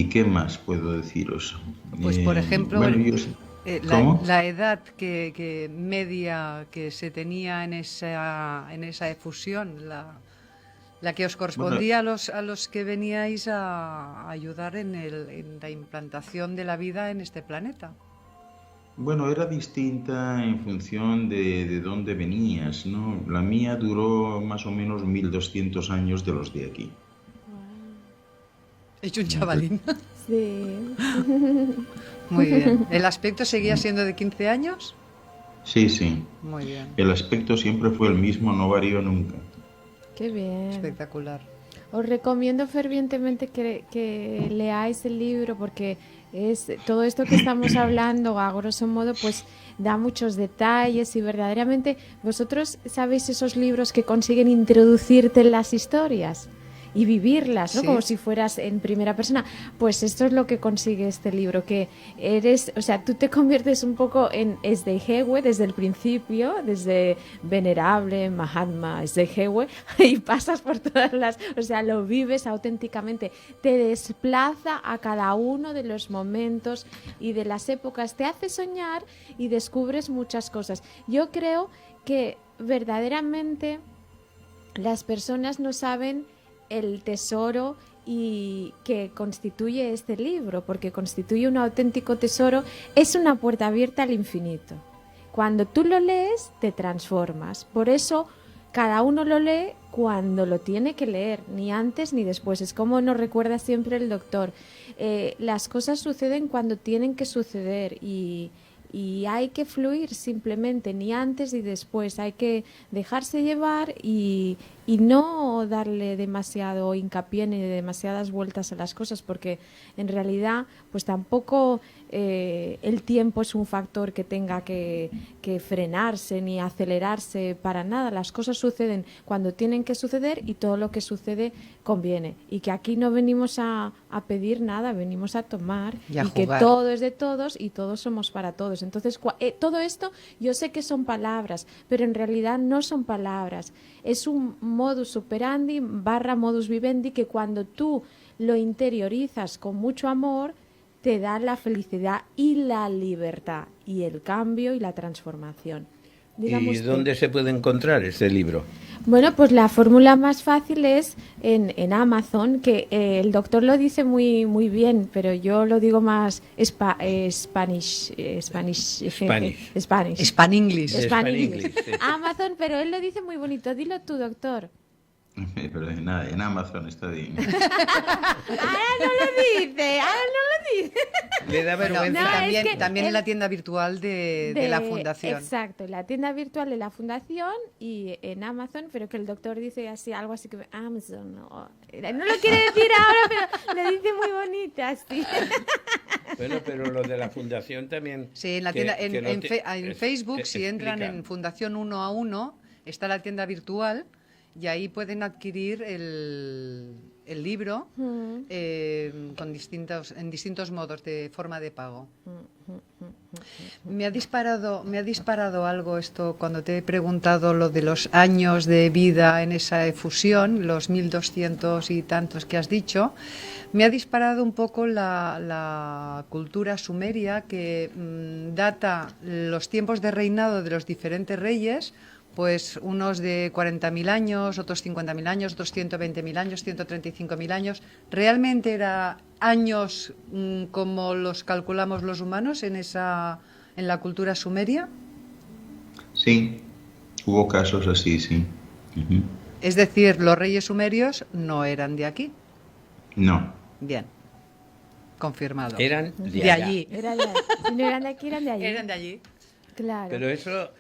Speaker 5: qué más puedo deciros?
Speaker 4: Pues por ejemplo,
Speaker 5: bueno,
Speaker 4: la edad que media que se tenía en esa efusión, la que os correspondía a los que veníais a ayudar en la implantación de la vida en este planeta.
Speaker 5: Bueno, era distinta en función de dónde venías, ¿no? La mía duró más o menos 1200 años de los de aquí.
Speaker 4: He hecho un chavalín.
Speaker 2: Sí.
Speaker 4: Muy bien. ¿El aspecto seguía siendo de 15 años?
Speaker 5: Sí, sí.
Speaker 4: Muy bien.
Speaker 5: El aspecto siempre fue el mismo, no varió nunca.
Speaker 2: Qué bien.
Speaker 4: Espectacular.
Speaker 2: Os recomiendo fervientemente que leáis el libro, porque es todo esto que estamos hablando, a grosso modo, pues da muchos detalles, y verdaderamente vosotros sabéis esos libros que consiguen introducirte en las historias y vivirlas, ¿no?
Speaker 4: Sí.
Speaker 2: Como si fueras en primera persona. Pues esto es lo que consigue este libro, que eres, o sea, tú te conviertes un poco en Sdejewe desde el principio, desde Venerable, Mahatma, Sdejewe, y pasas por todas las, o sea, lo vives auténticamente, te desplaza a cada uno de los momentos y de las épocas, te hace soñar y descubres muchas cosas. Yo creo que verdaderamente las personas no saben el tesoro y que constituye este libro, porque constituye un auténtico tesoro. Es una puerta abierta al infinito. Cuando tú lo lees, te transformas. Por eso cada uno lo lee cuando lo tiene que leer, ni antes ni después. Es como nos recuerda siempre el doctor. Las cosas suceden cuando tienen que suceder, y hay que fluir simplemente, ni antes ni después. Hay que dejarse llevar y no darle demasiado hincapié ni demasiadas vueltas a las cosas, porque en realidad pues tampoco el tiempo es un factor que tenga que frenarse ni acelerarse para nada. Las cosas suceden cuando tienen que suceder, y todo lo que sucede conviene, y que aquí no venimos a pedir nada, venimos a tomar,
Speaker 4: Y a
Speaker 2: que
Speaker 4: jugar.
Speaker 2: todo es de todos y todos somos para todos. Entonces todo esto yo sé que son palabras, pero en realidad no son palabras, es un modus operandi / modus vivendi, que cuando tú lo interiorizas con mucho amor, te da la felicidad y la libertad y el cambio y la transformación. Dígame
Speaker 3: ¿Y
Speaker 2: usted.
Speaker 3: dónde se puede encontrar este libro?
Speaker 2: Bueno, pues la fórmula más fácil es en Amazon, que el doctor lo dice muy muy bien, pero yo lo digo más Spanish.
Speaker 4: Span English.
Speaker 3: Spanglish, sí.
Speaker 2: Amazon, pero él lo dice muy bonito. Dilo tú, doctor.
Speaker 5: Pero nada, en Amazon está bien.
Speaker 2: Ahora no lo dice, ahora no lo dice.
Speaker 3: Le da
Speaker 4: Bueno,
Speaker 3: vergüenza.
Speaker 2: No,
Speaker 4: también,
Speaker 2: es que
Speaker 4: también en
Speaker 2: él-
Speaker 4: la tienda virtual de la fundación.
Speaker 2: Exacto, la tienda virtual de la fundación y en Amazon, pero que el doctor dice así, algo así que Amazon. No lo quiere decir ahora, pero lo dice muy bonita, así.
Speaker 3: Bueno, pero lo de la fundación también.
Speaker 4: Sí, en la
Speaker 3: que-
Speaker 4: tienda,
Speaker 3: que lo
Speaker 4: en
Speaker 3: te-
Speaker 4: Facebook,
Speaker 3: es-
Speaker 4: si entran
Speaker 3: explica.
Speaker 4: en Fundación 1 a 1, está la tienda virtual y ahí pueden adquirir el libro en distintos modos de forma de pago. Me ha disparado algo esto cuando te he preguntado lo de los años de vida en esa efusión, los 1200 y tantos que has dicho. Me ha disparado un poco la cultura sumeria que data los tiempos de reinado de los diferentes reyes, pues unos de 40.000 años, otros 50.000 años, otros 120.000 años, 135.000 años. ¿Realmente era años como los calculamos los humanos en la cultura sumeria?
Speaker 5: Sí, hubo casos así, sí. Ujú.
Speaker 4: Es decir, los reyes sumerios no eran de aquí.
Speaker 5: No,
Speaker 4: Bien, confirmado.
Speaker 3: Eran de
Speaker 4: de
Speaker 3: allá.
Speaker 4: allí.
Speaker 2: Era de, si no eran de aquí, eran de allí.
Speaker 4: Eran de allí.
Speaker 2: Claro.
Speaker 3: Pero eso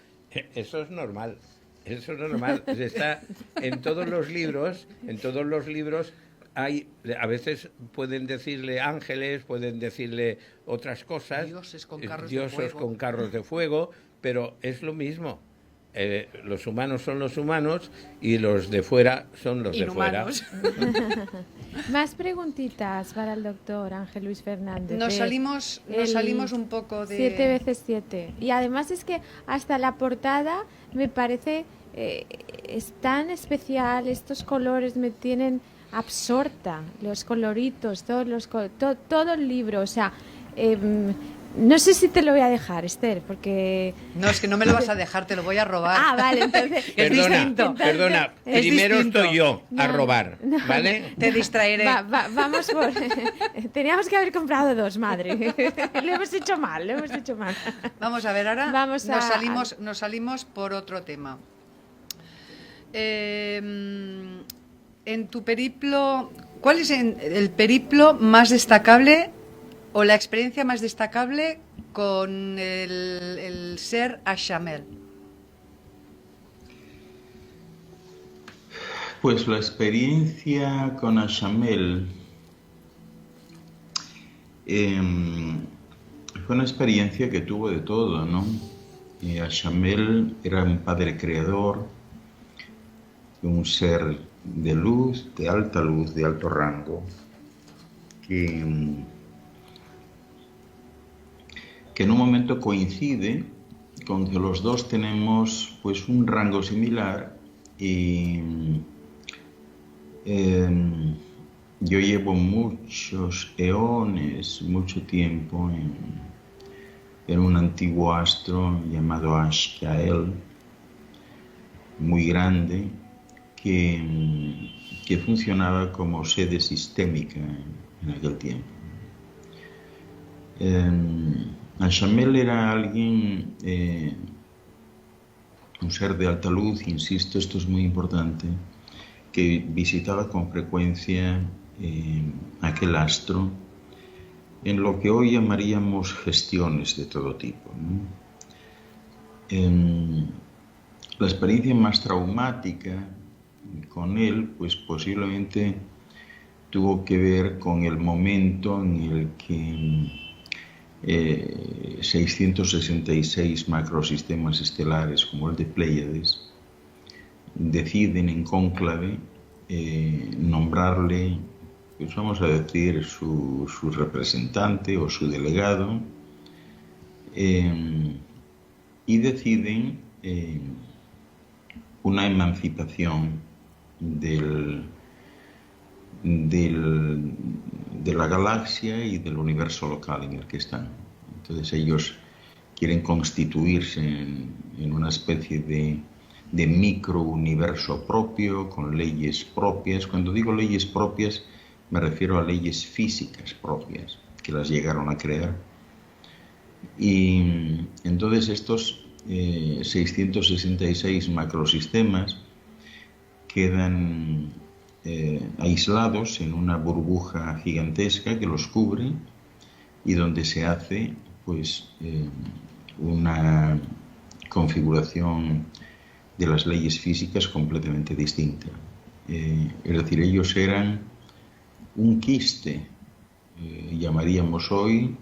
Speaker 3: es normal. Eso es normal. Está en todos los libros. En todos los libros hay, a veces pueden decirle ángeles, pueden decirle otras cosas.
Speaker 4: Dioses con carros de
Speaker 3: dioses
Speaker 4: fuego.
Speaker 3: con carros de fuego, pero es lo mismo. Los humanos son los humanos y los de fuera son los
Speaker 4: Inhumanos.
Speaker 3: de fuera.
Speaker 2: Más preguntitas para el doctor Ángel Luis Fernández.
Speaker 4: Nos
Speaker 2: El
Speaker 4: salimos un poco de...
Speaker 2: 7 veces 7. Y además es que hasta la portada me parece es tan especial, estos colores me tienen absorta, los coloritos, todo el libro, o sea, no sé si te lo voy a dejar, Esther, porque...
Speaker 4: No, es que no me lo vas a dejar, te lo voy a robar.
Speaker 2: Ah, vale, entonces...
Speaker 4: Es distinto.
Speaker 3: Perdona,
Speaker 4: Es
Speaker 3: primero
Speaker 4: distinto.
Speaker 3: estoy yo a
Speaker 2: No,
Speaker 3: robar,
Speaker 2: no.
Speaker 3: ¿vale?
Speaker 4: Te distraeré.
Speaker 2: Vamos por... Teníamos que haber comprado 2, madre. Lo hemos hecho mal, lo hemos hecho mal.
Speaker 4: Vamos a ver, ahora
Speaker 2: Vamos
Speaker 4: nos salimos por otro tema. En tu periplo, ¿cuál es el periplo más destacable o la experiencia más destacable con el ser Ashamel?
Speaker 5: pues la experiencia con Ashamel fue una experiencia que tuvo de todo, ¿no? Ashamel era un padre creador, un ser de luz, de alto rango, que en un momento coincide con que los dos tenemos pues un rango similar y yo llevo muchos eones, mucho tiempo en un antiguo astro llamado Ashkael, muy grande, que funcionaba como sede sistémica en aquel tiempo. Ashamel era alguien, un ser de alta luz, insisto, esto es muy importante, que visitaba con frecuencia aquel astro en lo que hoy llamaríamos gestiones de todo tipo, ¿no? La experiencia más traumática con él, pues posiblemente tuvo que ver con el momento en el que 666 macrosistemas estelares como el de Pléyades deciden en cónclave nombrarle, pues vamos a decir, su representante o su delegado, y deciden una emancipación de la galaxia y del universo local en el que están. Entonces ellos quieren constituirse en una especie de de microuniverso propio, con leyes propias. Cuando digo leyes propias, me refiero a leyes físicas propias, que las llegaron a crear. Y entonces estos 666 macrosistemas quedan aislados en una burbuja gigantesca que los cubre y donde se hace pues una configuración de las leyes físicas completamente distinta. Es decir, ellos eran un quiste, llamaríamos hoy,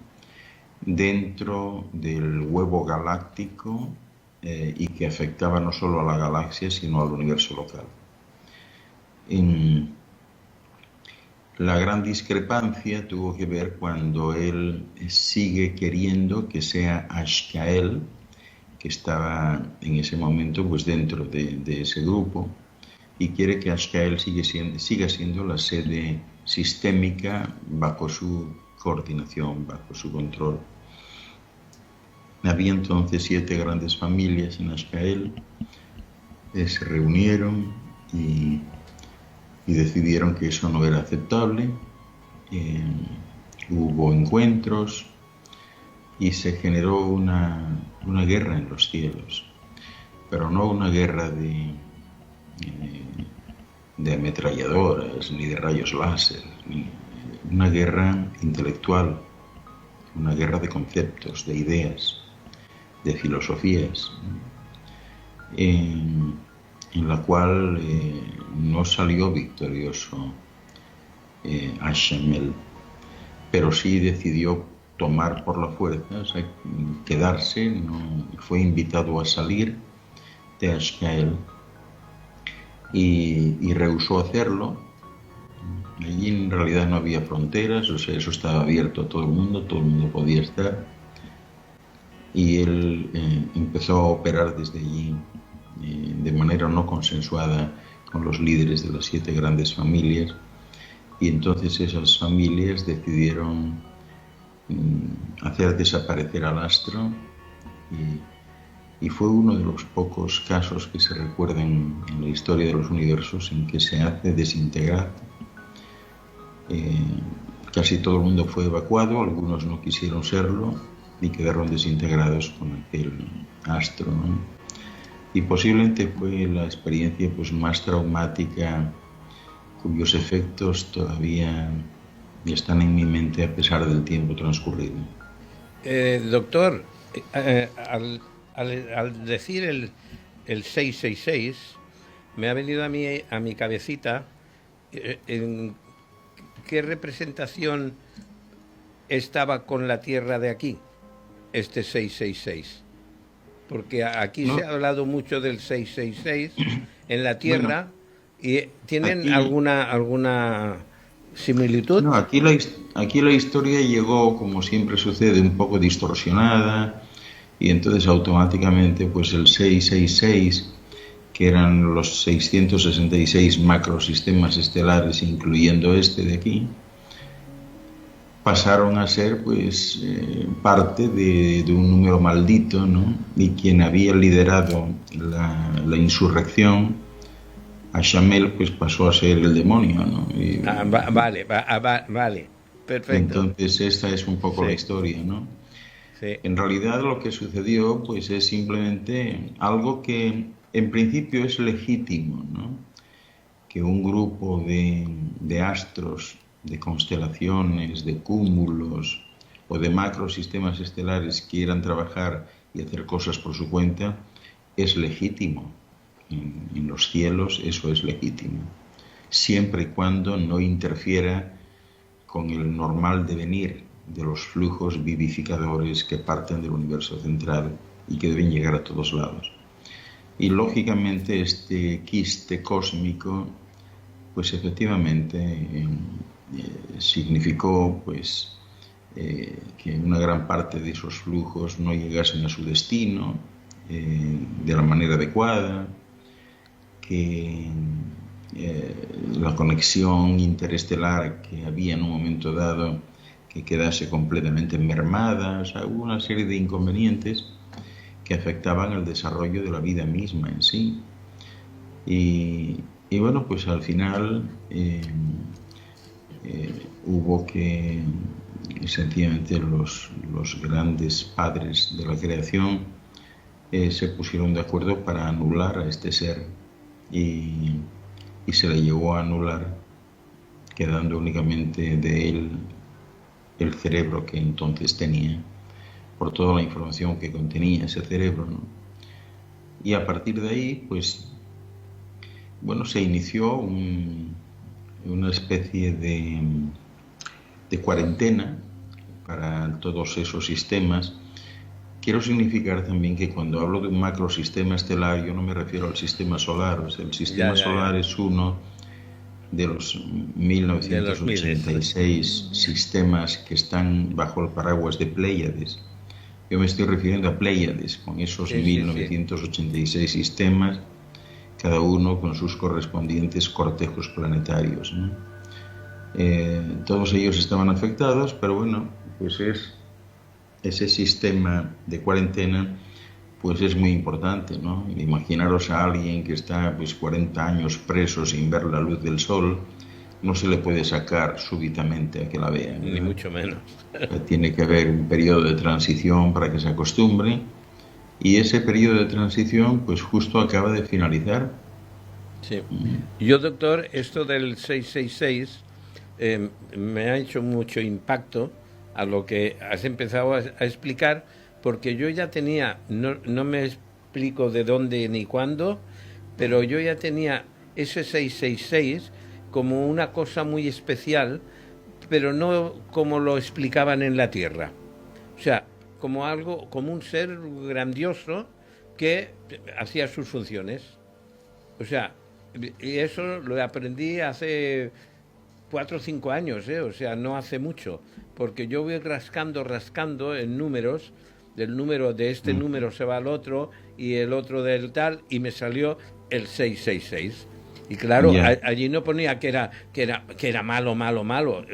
Speaker 5: dentro del huevo galáctico y que afectaba no solo a la galaxia sino al universo local. La gran discrepancia tuvo que ver cuando él sigue queriendo que sea Ashkael, que estaba en ese momento pues dentro de ese grupo, y quiere que Ashkael siga siendo la sede sistémica bajo su coordinación, bajo su control. Había entonces 7 grandes familias en Ashkael, se reunieron y decidieron que eso no era aceptable. Hubo encuentros y se generó una guerra en los cielos, pero no una guerra de ametralladoras ni de rayos láser, una guerra intelectual, una guerra de conceptos, de ideas, de filosofías, en la cual no salió victorioso Ashamel, pero sí decidió tomar por la fuerza, o sea, quedarse, no, fue invitado a salir de Ashkael y rehusó hacerlo. Allí en realidad no había fronteras, o sea, eso estaba abierto a todo el mundo podía estar, y él empezó a operar desde allí de manera no consensuada con los líderes de las 7 grandes familias, y entonces esas familias decidieron hacer desaparecer al astro, y fue uno de los pocos casos que se recuerdan en la historia de los universos en que se hace desintegrar. Casi todo el mundo fue evacuado, algunos no quisieron serlo y quedaron desintegrados con aquel astro, ¿no? Y posiblemente fue la experiencia pues más traumática, cuyos efectos todavía están en mi mente a pesar del tiempo transcurrido.
Speaker 3: Doctor, al decir el 666, me ha venido a mi cabecita en qué representación estaba con la Tierra de aquí, este 666. Porque aquí se ha hablado mucho del 666 en la Tierra. Bueno, ¿y tienen aquí alguna similitud?
Speaker 5: No, aquí la historia llegó, como siempre sucede, un poco distorsionada, y entonces automáticamente pues el 666, que eran los 666 macrosistemas estelares, incluyendo este de aquí, pasaron a ser pues parte de un número maldito, ¿no? Y quien había liderado la insurrección, Ashamel, pues pasó a ser el demonio, ¿no?
Speaker 3: Vale, perfecto.
Speaker 5: Entonces esta es un poco la historia, ¿no?
Speaker 3: Sí.
Speaker 5: En realidad lo que sucedió pues es simplemente algo que en principio es legítimo, ¿no? Que un grupo de astros, de constelaciones, de cúmulos o de macrosistemas estelares quieran trabajar y hacer cosas por su cuenta, es legítimo. En los cielos eso es legítimo, siempre y cuando no interfiera con el normal devenir de los flujos vivificadores que parten del universo central y que deben llegar a todos lados. Y lógicamente este quiste cósmico pues efectivamente significó pues que una gran parte de esos flujos no llegasen a su destino de la manera adecuada, que la conexión interestelar que había en un momento dado que quedase completamente mermada. O sea, hubo una serie de inconvenientes que afectaban al desarrollo de la vida misma en sí. Y bueno, pues al final hubo que sencillamente los grandes padres de la creación se pusieron de acuerdo para anular a este ser y se le llegó a anular, quedando únicamente de él el cerebro que entonces tenía, por toda la información que contenía ese cerebro, ¿no? Y a partir de ahí, pues, bueno, se inició una especie de cuarentena para todos esos sistemas. Quiero significar también que cuando hablo de un macrosistema estelar, yo no me refiero al sistema solar. O sea, el sistema solar es uno de los 1986 sistemas que están bajo el paraguas de Pléyades. Yo me estoy refiriendo a Pléyades, con esos 1986 sistemas, cada uno con sus correspondientes cortejos planetarios, ¿no? Todos ellos estaban afectados, pero bueno, pues ese sistema de cuarentena pues es muy importante, ¿no? Imaginaros a alguien que está pues 40 años preso sin ver la luz del sol, no se le puede sacar súbitamente a que la vea, ¿no?
Speaker 3: Ni mucho menos.
Speaker 5: Tiene que haber un periodo de transición para que se acostumbre, y ese periodo de transición pues justo acaba de finalizar.
Speaker 3: Sí. Yo, doctor, esto del 666 me ha hecho mucho impacto a lo que has empezado a explicar, porque yo ya tenía, no me explico de dónde ni cuándo, pero yo ya tenía ese 666 como una cosa muy especial, pero no como lo explicaban en la Tierra. O sea, como algo, como un ser grandioso que hacía sus funciones. O sea, y eso lo aprendí hace 4 o 5 años, o sea, no hace mucho, porque yo voy rascando en números, del número de este número se va al otro y el otro del tal, y me salió el 666. Y claro, allí no ponía que era malo,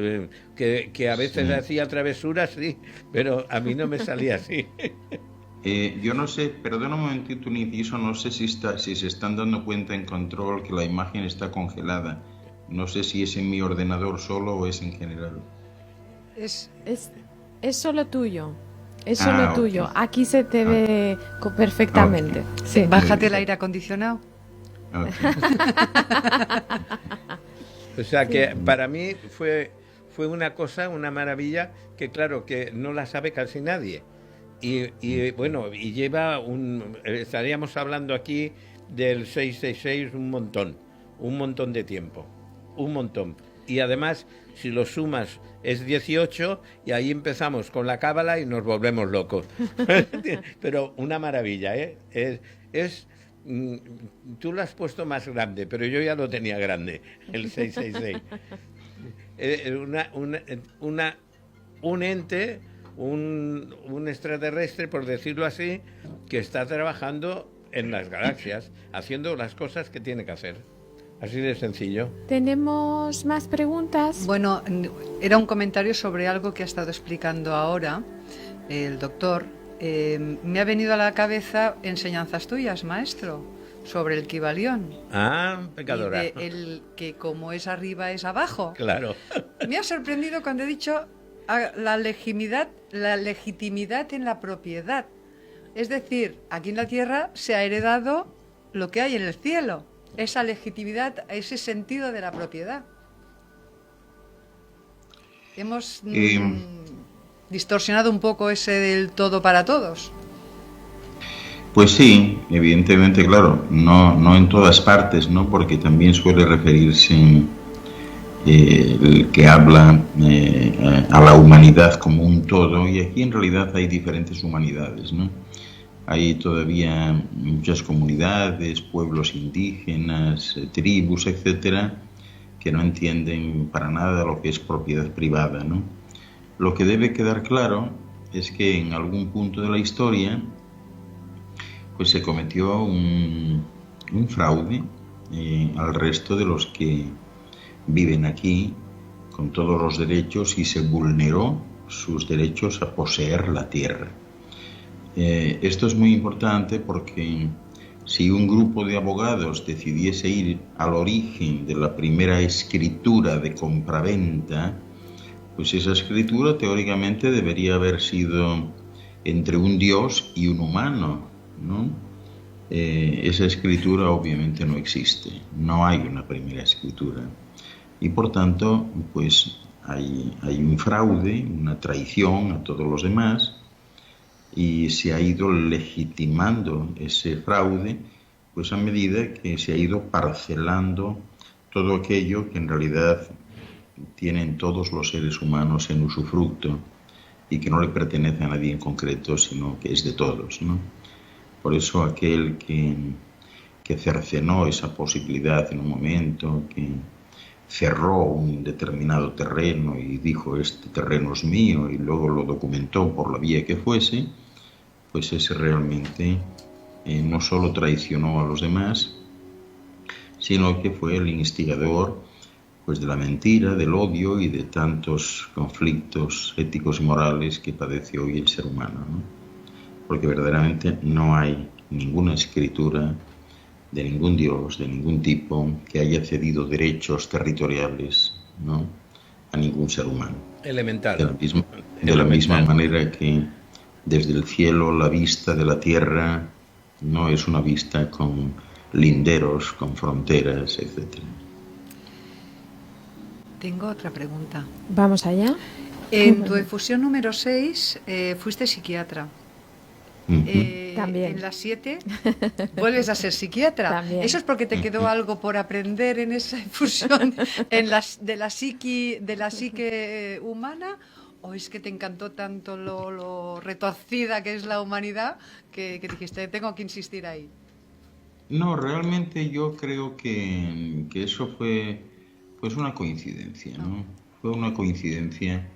Speaker 3: que a veces hacía travesuras, sí, pero a mí no me salía así.
Speaker 5: Yo no sé, perdona un momentito, un inciso, no sé si se están dando cuenta en control que la imagen está congelada. No sé si es en mi ordenador solo o es en general.
Speaker 2: Es solo tuyo. Es solo tuyo. Okay. Aquí se te ve perfectamente.
Speaker 4: Okay. Sí. Bájate el aire acondicionado.
Speaker 5: Okay.
Speaker 3: O sea que para mí fue una cosa, una maravilla, que claro, que no la sabe casi nadie. Y bueno, y lleva estaríamos hablando aquí del 666 un montón de tiempo. Un montón. Y además, si lo sumas, es 18, y ahí empezamos con la cábala y nos volvemos locos. Pero una maravilla, ¿eh? Tú lo has puesto más grande, pero yo ya lo tenía grande, el 666. Un ente, un extraterrestre, por decirlo así, que está trabajando en las galaxias, haciendo las cosas que tiene que hacer. Así de sencillo.
Speaker 2: ¿Tenemos más preguntas?
Speaker 4: Bueno, era un comentario sobre algo que ha estado explicando ahora el doctor. Me ha venido a la cabeza enseñanzas tuyas, maestro, sobre el Kybalión.
Speaker 3: Ah, pecadora.
Speaker 4: Y el que como es arriba es abajo.
Speaker 3: Claro.
Speaker 4: Me ha sorprendido cuando he dicho la legitimidad en la propiedad. Es decir, aquí en la tierra se ha heredado lo que hay en el cielo. Esa legitimidad, ese sentido de la propiedad. Hemos distorsionado un poco ese del todo para todos.
Speaker 5: Pues sí, evidentemente, claro, no en todas partes, ¿no? Porque también suele referirse el que habla a la humanidad como un todo, y aquí en realidad hay diferentes humanidades, ¿no? Hay todavía muchas comunidades, pueblos indígenas, tribus, etcétera, que no entienden para nada lo que es propiedad privada, ¿no? Lo que debe quedar claro es que en algún punto de la historia pues se cometió un fraude al resto de los que viven aquí con todos los derechos, y se vulneró sus derechos a poseer la tierra. Esto es muy importante porque si un grupo de abogados decidiese ir al origen de la primera escritura de compraventa, pues esa escritura teóricamente debería haber sido entre un dios y un humano, ¿no? Esa escritura obviamente no existe, no hay una primera escritura. Y por tanto, pues hay un fraude, una traición a todos los demás, y se ha ido legitimando ese fraude, pues a medida que se ha ido parcelando todo aquello que en realidad tienen todos los seres humanos en usufructo y que no le pertenece a nadie en concreto, sino que es de todos, ¿no? Por eso aquel que cercenó esa posibilidad en un momento, que cerró un determinado terreno y dijo este terreno es mío y luego lo documentó por la vía que fuese, pues ese realmente no solo traicionó a los demás, sino que fue el instigador pues de la mentira, del odio y de tantos conflictos éticos y morales que padece hoy el ser humano, ¿no? Porque verdaderamente no hay ninguna escritura de ningún dios, de ningún tipo, que haya cedido derechos territoriales, ¿no?, a ningún ser humano.
Speaker 3: Elemental.
Speaker 5: De la misma manera que desde el cielo la vista de la tierra no es una vista con linderos, con fronteras, etc.
Speaker 4: Tengo otra pregunta.
Speaker 2: Vamos allá.
Speaker 4: En tu efusión número 6 fuiste psiquiatra.
Speaker 2: También.
Speaker 4: En la 7 vuelves a ser psiquiatra.
Speaker 2: También.
Speaker 4: ¿Eso es porque te quedó algo por aprender en esa efusión de la psique humana? ¿O es que te encantó tanto lo retorcida que es la humanidad que dijiste, tengo que insistir ahí?
Speaker 5: No, realmente yo creo que eso fue pues una coincidencia, ¿no? Fue una coincidencia.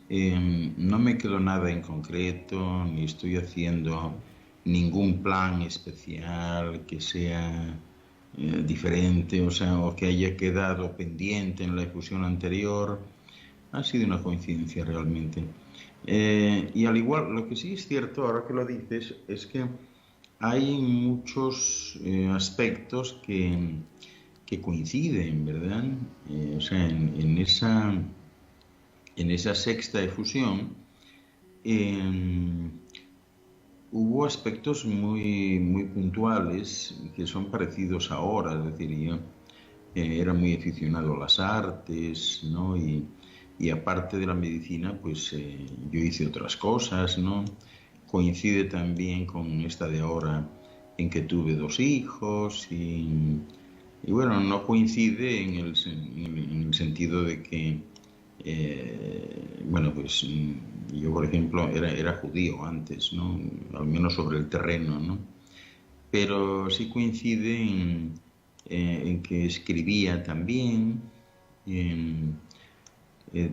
Speaker 5: No me quedó nada en concreto, ni estoy haciendo ningún plan especial que sea diferente, o que haya quedado pendiente en la efusión anterior. Ha sido una coincidencia realmente. Y al igual, lo que sí es cierto, ahora que lo dices, es que hay muchos aspectos que coinciden, ¿verdad? En esa sexta efusión hubo aspectos muy puntuales que son parecidos ahora, es decir, yo era muy aficionado a las artes, ¿no? Y aparte de la medicina, pues yo hice otras cosas, ¿no? Coincide también con esta de ahora en que tuve 2 hijos y bueno, no coincide en el sentido de que bueno, pues yo, por ejemplo, era judío antes, ¿no? Al menos sobre el terreno, ¿no? Pero sí coincide en que escribía también.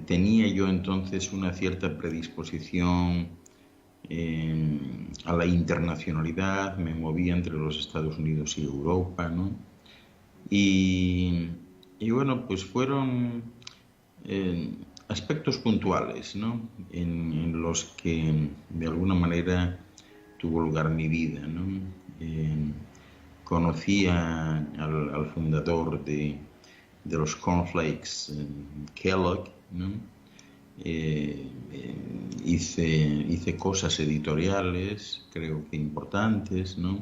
Speaker 5: Tenía yo entonces una cierta predisposición a la internacionalidad, me movía entre los Estados Unidos y Europa, ¿no? Y bueno, pues fueron aspectos puntuales, ¿no? En los que de alguna manera tuvo lugar mi vida, ¿no? Conocí al fundador de los cornflakes, Kellogg, ¿no? Hice cosas editoriales, creo que importantes, ¿no?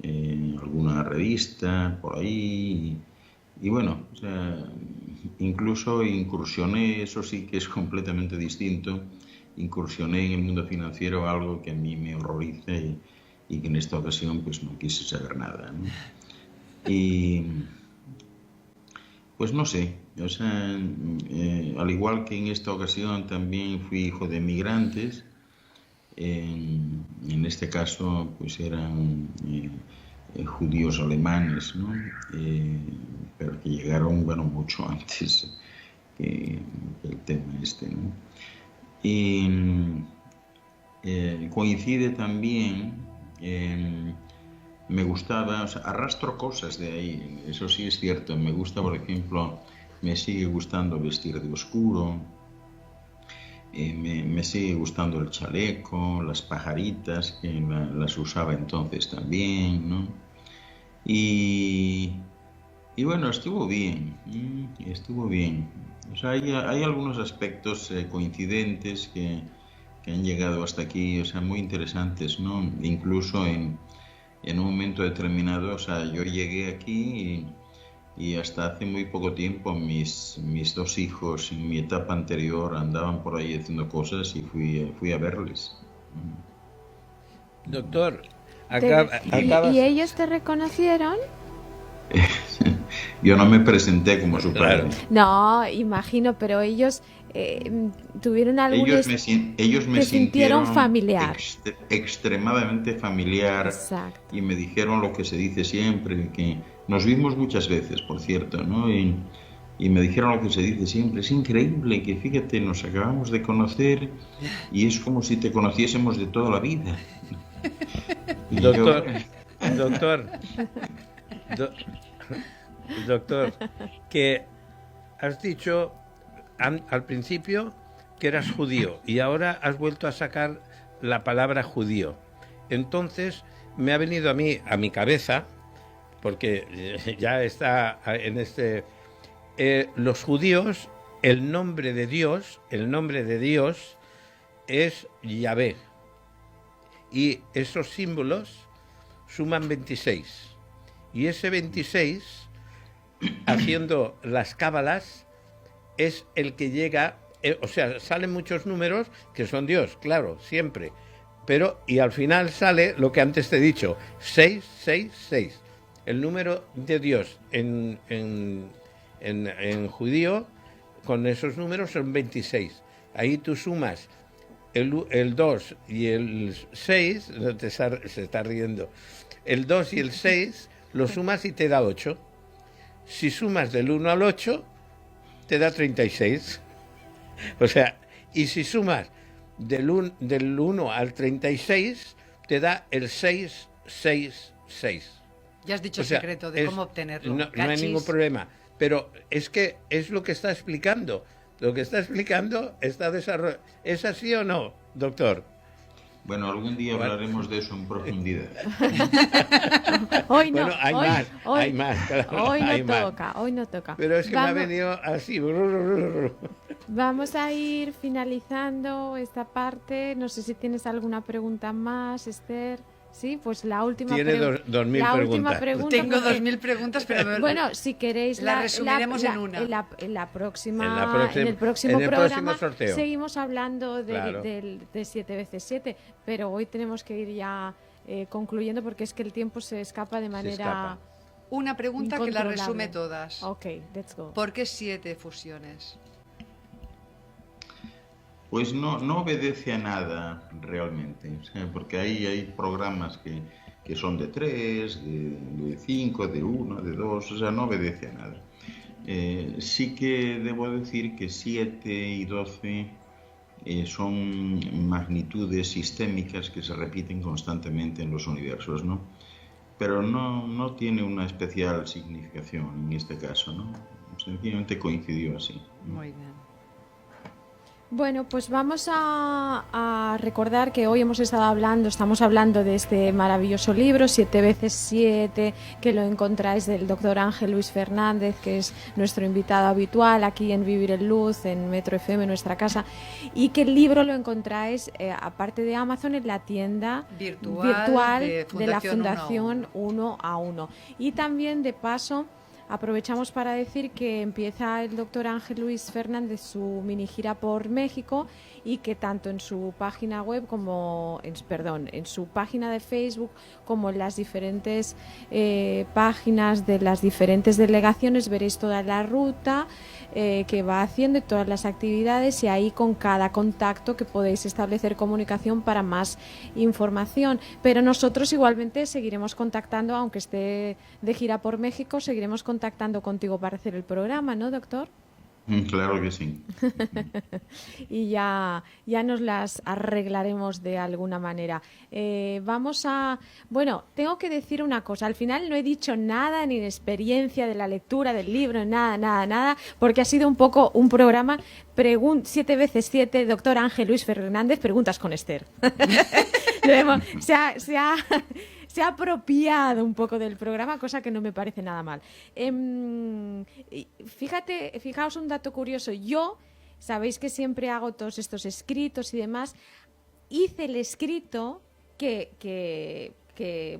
Speaker 5: Alguna revista por ahí y bueno, o sea, incluso incursioné, eso sí que es completamente distinto, incursioné en el mundo financiero, algo que a mí me horroriza y que en esta ocasión pues no quise saber nada, ¿no? Y pues no sé, o sea, al igual que en esta ocasión también fui hijo de migrantes, en este caso pues eran judíos alemanes, ¿no? Pero que llegaron, bueno, mucho antes que el tema este, ¿no? Y coincide también, me gustaba, o sea, arrastro cosas de ahí, eso sí es cierto, me gusta, por ejemplo, me sigue gustando vestir de oscuro, me sigue gustando el chaleco, las pajaritas, que las usaba entonces también, ¿no? Y, y bueno, estuvo bien, estuvo bien. O sea, hay algunos aspectos coincidentes que han llegado hasta aquí, o sea, muy interesantes, ¿no? Incluso en un momento determinado, o sea, yo llegué aquí y hasta hace muy poco tiempo mis dos hijos en mi etapa anterior andaban por ahí haciendo cosas y fui a verles.
Speaker 3: Doctor,
Speaker 2: ¿Y ellos te reconocieron?
Speaker 5: Yo no me presenté como su padre.
Speaker 3: Claro.
Speaker 2: No, imagino, pero ellos tuvieron algún...
Speaker 5: Ellos me
Speaker 2: te sintieron familiar.
Speaker 5: Extremadamente familiar.
Speaker 2: Exacto.
Speaker 5: Y me dijeron lo que se dice siempre, que nos vimos muchas veces, por cierto, ¿no? Y me dijeron lo que se dice siempre, es increíble que, fíjate, nos acabamos de conocer y es como si te conociésemos de toda la vida. Y
Speaker 3: Doctor,
Speaker 5: yo,
Speaker 3: doctor, que has dicho al principio que eras judío y ahora has vuelto a sacar la palabra judío. Entonces me ha venido a mi cabeza, porque ya está en los judíos, el nombre de Dios es Yahvé. Y esos símbolos suman 26. Y ese 26, haciendo las cábalas, es el que llega, o sea, salen muchos números que son Dios, claro, siempre. Pero, y al final sale lo que antes te he dicho, 666. El número de Dios en judío, con esos números son 26. Ahí tú sumas el 2 y el 6, se está riendo, el 2 y el 6 lo sumas y te da 8. Si sumas del 1 al 8, te da 36. O sea, y si sumas del 1 al 36, te da el 666.
Speaker 4: Ya has dicho
Speaker 3: O
Speaker 4: el
Speaker 3: sea,
Speaker 4: secreto de cómo obtenerlo.
Speaker 3: No hay ningún problema. Pero es que es lo que está explicando. Lo que está explicando está desarrollado. ¿Es así o no, doctor?
Speaker 5: bueno, algún día hablaremos de eso en profundidad.
Speaker 2: Hoy no,
Speaker 3: Bueno, hay más. Claro,
Speaker 2: hoy
Speaker 3: hay más.
Speaker 2: hoy no toca.
Speaker 3: Pero es que me ha venido así.
Speaker 2: Vamos a ir finalizando esta parte. No sé si tienes alguna pregunta más, Esther. Sí, pues la última
Speaker 3: Tiene 2000 preguntas.
Speaker 4: Tengo
Speaker 2: porque-
Speaker 4: 2000 preguntas, pero
Speaker 2: Bueno, si queréis
Speaker 4: la resumiremos en una.
Speaker 2: en el
Speaker 3: En el
Speaker 2: próximo
Speaker 3: próximo
Speaker 2: programa
Speaker 3: sorteo.
Speaker 2: seguimos hablando
Speaker 3: Claro.
Speaker 2: de 7x7, pero hoy tenemos que ir ya concluyendo porque es que el tiempo se escapa de manera...
Speaker 4: una pregunta que la
Speaker 2: incontrolable.
Speaker 4: resume todas.
Speaker 2: Ok, let's go.
Speaker 4: ¿Por qué 7 fusiones?
Speaker 5: Pues no obedece a nada realmente, o sea, porque hay programas que son de 3, de 5, de 1, de 2, o sea, no obedece a nada. Sí que debo decir que 7 y 12 son magnitudes sistémicas que se repiten constantemente en los universos, ¿no? Pero no tiene una especial significación en este caso, ¿no? Sencillamente coincidió así.
Speaker 4: Muy bien.
Speaker 2: Bueno, pues vamos a recordar que hoy estamos hablando de este maravilloso libro, 7x7, que lo encontráis del doctor Ángel Luis Fernández, que es nuestro invitado habitual aquí en Vivir en Luz, en Metro FM, nuestra casa, y que el libro lo encontráis, aparte de Amazon, en la tienda
Speaker 4: Virtual
Speaker 2: de la Fundación 1 a 1. Y también, de paso, aprovechamos para decir que empieza el doctor Ángel Luis Fernández su mini gira por México y que tanto en su página web como en su página de Facebook como en las diferentes páginas de las diferentes delegaciones veréis toda la ruta que va haciendo y todas las actividades, y ahí con cada contacto que podéis establecer comunicación para más información. Pero nosotros igualmente seguiremos contactando, aunque esté de gira por México, seguiremos contactando contigo para hacer el programa, ¿no, doctor?
Speaker 5: Claro que sí.
Speaker 2: Y ya nos las arreglaremos de alguna manera. Bueno, tengo que decir una cosa. Al final no he dicho nada ni de experiencia de la lectura del libro, nada, porque ha sido un poco un programa 7x7, doctor Ángel Luis Fernández, preguntas con Esther. Se ha apropiado un poco del programa, cosa que no me parece nada mal. Fijaos un dato curioso. Yo, sabéis que siempre hago todos estos escritos y demás. Hice el escrito que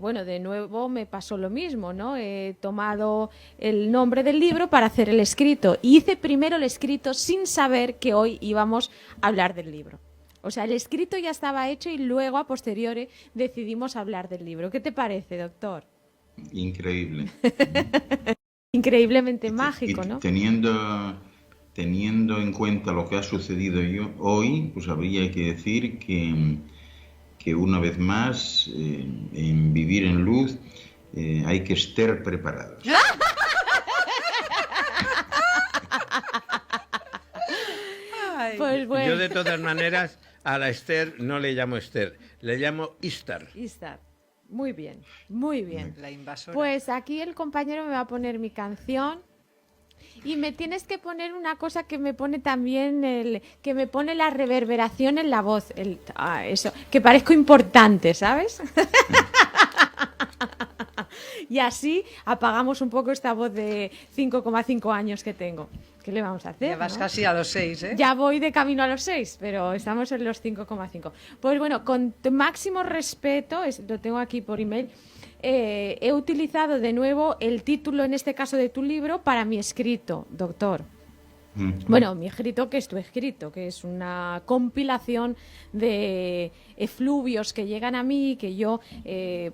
Speaker 2: bueno, de nuevo me pasó lo mismo, ¿no? He tomado el nombre del libro para hacer el escrito. Y hice primero el escrito sin saber que hoy íbamos a hablar del libro. O sea, el escrito ya estaba hecho y luego, a posteriori, decidimos hablar del libro. ¿Qué te parece, doctor?
Speaker 5: Increíble.
Speaker 2: Increíblemente mágico, ¿no?
Speaker 5: Teniendo en cuenta lo que ha sucedido hoy, pues habría que decir que una vez más, en Vivir en Luz, hay que estar preparados.
Speaker 2: Pues bueno.
Speaker 3: Yo, de todas maneras, a la Esther no le llamo Esther, le llamo Istar.
Speaker 2: Istar. Muy bien, muy bien.
Speaker 4: La invasora.
Speaker 2: Pues aquí el compañero me va a poner mi canción y me tienes que poner una cosa que me pone también que me pone la reverberación en la voz, eso, que parezco importante, ¿sabes? Y así apagamos un poco esta voz de 5,5 años que tengo. ¿Qué le vamos a hacer?
Speaker 4: Ya vas,
Speaker 2: ¿no?
Speaker 4: casi a los 6, ¿eh?
Speaker 2: Ya voy de camino a los 6, pero estamos en los 5,5. Pues bueno, con máximo respeto, lo tengo aquí por email, he utilizado de nuevo el título, en este caso de tu libro, para mi escrito, doctor. Bueno, mi escrito, que es tu escrito, que es una compilación de efluvios que llegan a mí y que yo,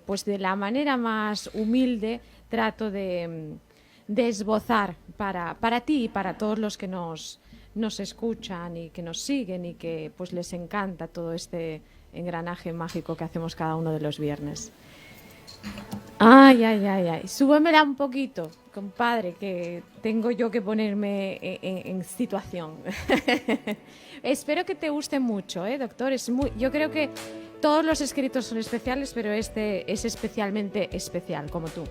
Speaker 2: pues de la manera más humilde, trato de esbozar para ti y para todos los que nos escuchan y que nos siguen y que pues les encanta todo este engranaje mágico que hacemos cada uno de los viernes. Ay. Súbemela un poquito, compadre, que tengo yo que ponerme en situación. Espero que te guste mucho, doctor. Yo creo que todos los escritos son especiales, pero este es especialmente especial, como tú.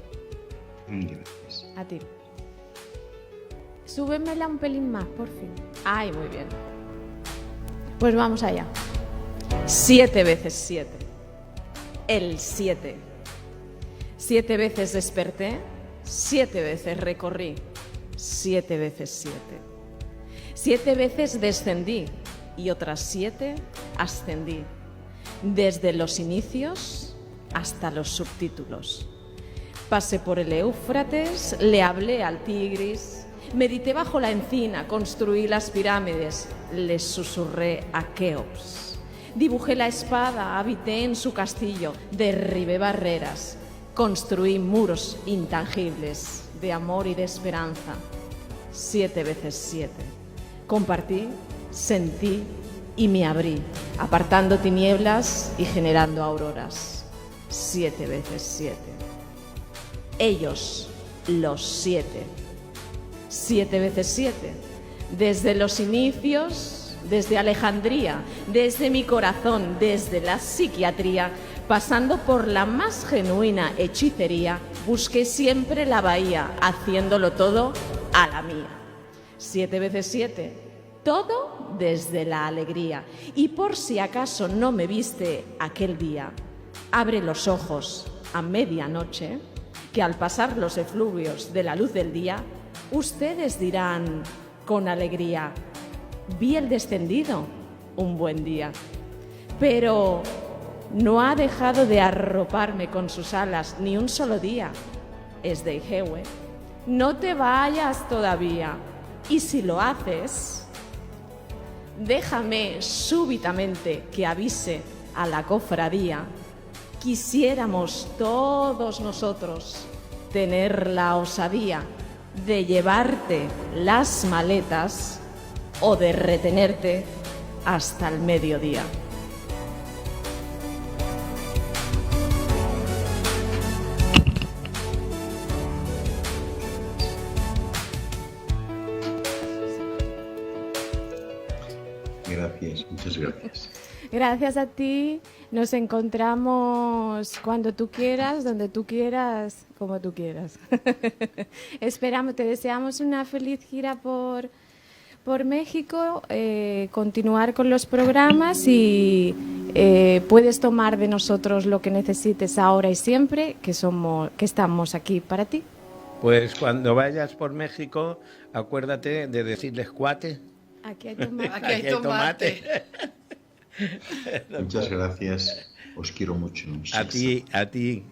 Speaker 5: Gracias.
Speaker 2: A ti. Súbemela un pelín más, por fin. Ay, muy bien. Pues vamos allá. 7 veces 7. El 7. 7 veces desperté, 7 veces recorrí, 7 veces 7. 7 veces descendí y otras 7 ascendí, desde los inicios hasta los subtítulos. Pasé por el Éufrates, le hablé al Tigris, medité bajo la encina, construí las pirámides, les susurré a Keops. Dibujé la espada, habité en su castillo, derribé barreras, construí muros intangibles de amor y de esperanza. 7 veces 7. Compartí, sentí y me abrí, apartando tinieblas y generando auroras. 7 veces 7. Ellos, los 7. 7 veces 7. Desde los inicios, desde Alejandría, desde mi corazón, desde la psiquiatría, pasando por la más genuina hechicería, busqué siempre la bahía, haciéndolo todo a la mía. 7 veces 7. Todo desde la alegría. Y por si acaso no me viste aquel día, abre los ojos a medianoche, que al pasar los efluvios de la luz del día, ustedes dirán con alegría: vi el descendido un buen día. Pero no ha dejado de arroparme con sus alas ni un solo día. Es de Ijewe. No te vayas todavía. Y si lo haces, déjame súbitamente que avise a la cofradía. Quisiéramos todos nosotros tener la osadía de llevarte las maletas o de retenerte hasta el mediodía.
Speaker 5: gracias, muchas gracias.
Speaker 2: Gracias a ti. Nos encontramos cuando tú quieras, donde tú quieras, como tú quieras. Esperamos, te deseamos una feliz gira por México, continuar con los programas y puedes tomar de nosotros lo que necesites ahora y siempre, que estamos aquí para ti.
Speaker 3: Pues cuando vayas por México, acuérdate de decirles cuate.
Speaker 2: Aquí hay tomate.
Speaker 4: Aquí hay tomate.
Speaker 5: Muchas gracias, os quiero mucho.
Speaker 3: A ti.